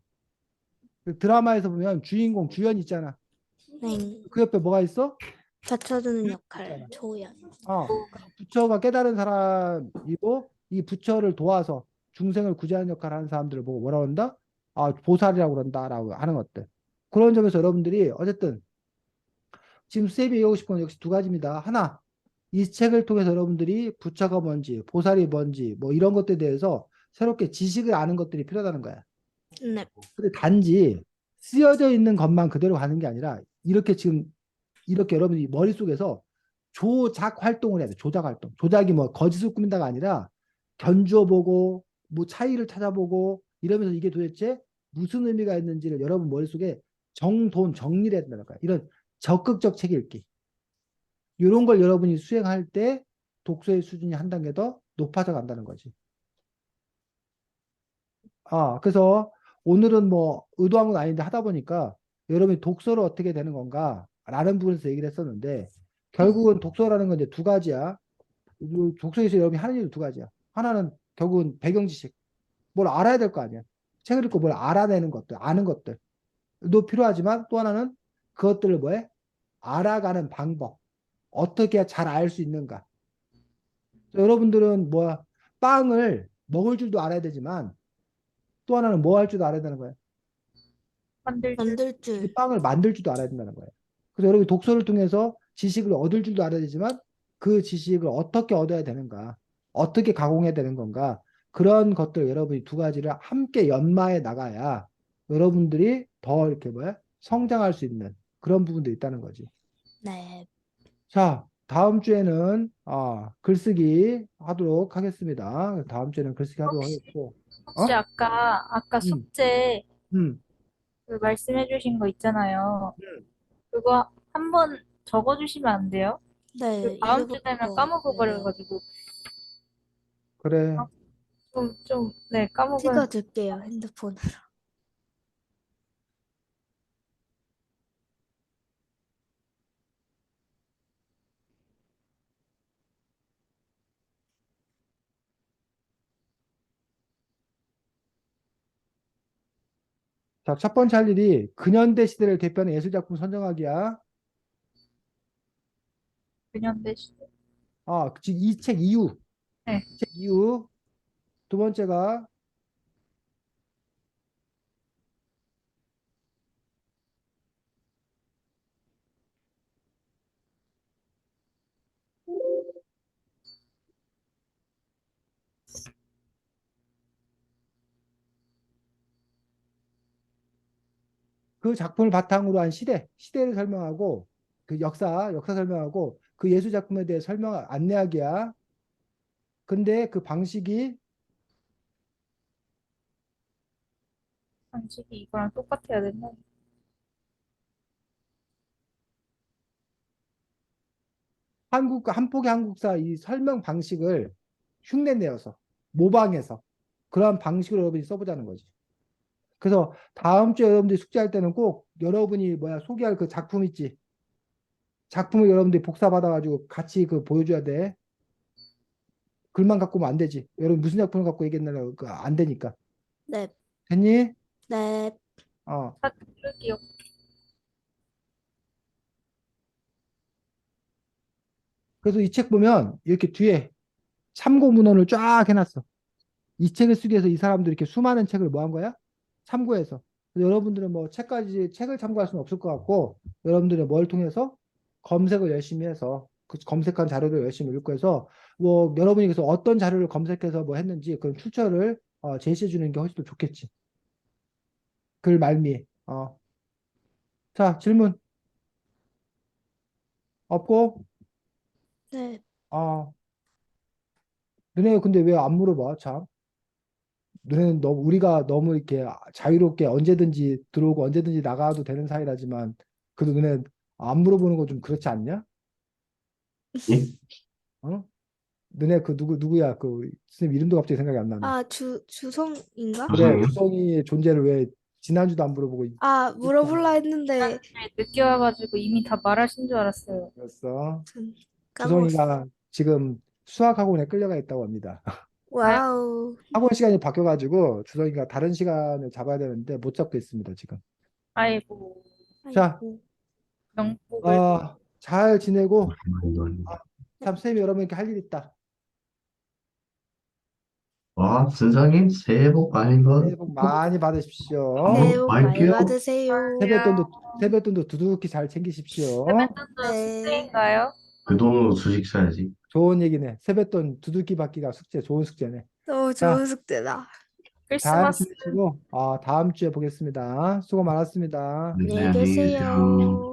그 드라마에서 보면 주인공, 주연 있잖아. 네. 그 옆에 뭐가 있어? 받쳐주는 역할. 조연. 부처가 깨달은 사람이고 이 부처를 도와서 중생을 구제하는 역할을 하는 사람들을 보고 뭐라고 한다? 보살이라고 그런다라고 하는 것들. 그런 점에서 여러분들이 어쨌든 지금 쌤이 얘기하고 싶은 건 역시 두 가지입니다. 하나, 이 책을 통해서 여러분들이 부처가 뭔지, 보살이 뭔지, 뭐 이런 것들에 대해서 새롭게 지식을 아는 것들이 필요하다는 거야. 네. 근데 단지 쓰여져 있는 것만 그대로 가는 게 아니라 이렇게 지금 이렇게 여러분이 머릿속에서 조작 활동을 해야 돼. 조작 활동. 조작이 뭐 거짓을 꾸민다가 아니라 견주어 보고 뭐 차이를 찾아보고 이러면서 이게 도대체 무슨 의미가 있는지를 여러분 머릿속에 정리를 해야 된다는 거야. 이런 적극적 책 읽기. 이런 걸 여러분이 수행할 때 독서의 수준이 한 단계 더 높아져 간다는 거지. 그래서 오늘은 뭐 의도한 건 아닌데 하다 보니까 여러분이 독서를 어떻게 되는 건가 라는 부분에서 얘기를 했었는데 결국은 독서라는 건 이제 두 가지야. 독서에서 여러분이 하는 일도 두 가지야. 하나는 결국은 배경 지식. 뭘 알아야 될 거 아니야. 책을 읽고 뭘 알아내는 것들, 아는 것들도 필요하지만 또 하나는 그것들을 뭐해? 알아가는 방법. 어떻게 잘 알 수 있는가. 여러분들은 뭐야? 빵을 먹을 줄도 알아야 되지만 또 하나는 뭐 할 줄도 알아야 되는 거야. 만들 줄. 만들 이 줄. 빵을 만들 줄도 알아야 된다는 거예요. 그래서 여러분이 독서를 통해서 지식을 얻을 줄도 알아야 되지만 그 지식을 어떻게 얻어야 되는가, 어떻게 가공해야 되는 건가, 그런 것들 여러분이 두 가지를 함께 연마해 나가야 여러분들이 더 이렇게 뭐야? 성장할 수 있는 그런 부분도 있다는 거지. 네. 자, 다음 주에는 글쓰기 하도록 하겠습니다. 다음 주에는 글쓰기 하도록 혹시, 하겠고, 혹시 아까 음, 숙제 음, 그 말씀해주신 거 있잖아요. 음. 그거 한번 적어주시면 안 돼요? 그 네. 다음 주 되면 이제부터 까먹어버려가지고. 그래. 네, 까먹은. 찍어둘게요. 핸드폰. 자, 첫 번째 할 일이 근현대 시대를 대표하는 예술작품 선정하기야. 근현대 시대. 지금 이 책 이후, 네. 이 책 이후 두 번째가 그 작품을 바탕으로 한 시대를 설명하고 그 역사 설명하고 그 예술작품에 대해 안내하기야. 근데 그 방식이 방식이 이거랑 똑같아야 된다. 한폭의 한국사 이 설명 방식을 흉내내어서 모방해서 그러한 방식으로 여러분이 써보자는 거지. 그래서 다음 주에 여러분들이 숙제할 때는 꼭 여러분이 소개할 그 작품 있지. 작품을 여러분들이 복사받아가지고 같이 그 보여줘야 돼. 글만 갖고 오면 안 되지. 여러분 무슨 작품을 갖고 얘기했나요? 안 되니까. 네. 됐니? 네. 어. 다 들을게요. 그래서 이 책 보면 이렇게 뒤에 참고 문헌을 쫙 해놨어. 이 책을 쓰기 위해서 이 사람들이 이렇게 수많은 책을 뭐 한 거야? 참고해서. 그래서 여러분들은 뭐 책을 참고할 수는 없을 것 같고 여러분들은 뭘 통해서 검색을 열심히 해서 그 검색한 자료를 열심히 읽고 해서 뭐 여러분이 그래서 어떤 자료를 검색해서 뭐 했는지 그런 출처를 제시해 주는 게 훨씬 더 좋겠지. 글 말미에. 자, 질문 없고 네. 어, 너네 근데 왜 안 물어봐? 참. 너네는 너무 우리가 너무 이렇게 자유롭게 언제든지 들어오고 언제든지 나가도 되는 사이라지만 그래도 너네 안 물어보는 거 좀 그렇지 않냐? 예? 어? 너네 그 누구야? 그 선생님 이름도 갑자기 생각이 안 나네. 주성인가? 그래, 죄송해요. 주성이의 존재를 왜 지난주도 안 물어보고 물어볼라 했는데 늦게 와가지고 이미 다 말하신 줄 알았어요. 있었어? 전 까먹었어. 주성이가 지금 수학 학원에 끌려가 있다고 합니다. 아, 와우. 학원 시간이 바뀌어가지고 주성이가 다른 시간을 잡아야 되는데 못 잡고 있습니다, 지금. 아이고, 자, 아이고. 명복을. 잘 지내고 이건- 참 쌤이 여러분께 할 일 있다. 와, 아, 준성님 새해 복 많이 새해 복 많이 받으십시오. 새해 복 많이 많이 받으세요. 세뱃돈도 두둑히 잘 챙기십시오. 세뱃돈도 네. 숙제인가요? 그 돈으로 주식 사야지. 좋은 얘기네. 세뱃돈 두둑히 받기가 숙제, 좋은 숙제네. 너무 자, 좋은 숙제다. 잘 크리스마스 지내시고 다음 주에 보겠습니다. 수고 많았습니다. 네, 안녕히 안녕히 계세요. 계세요.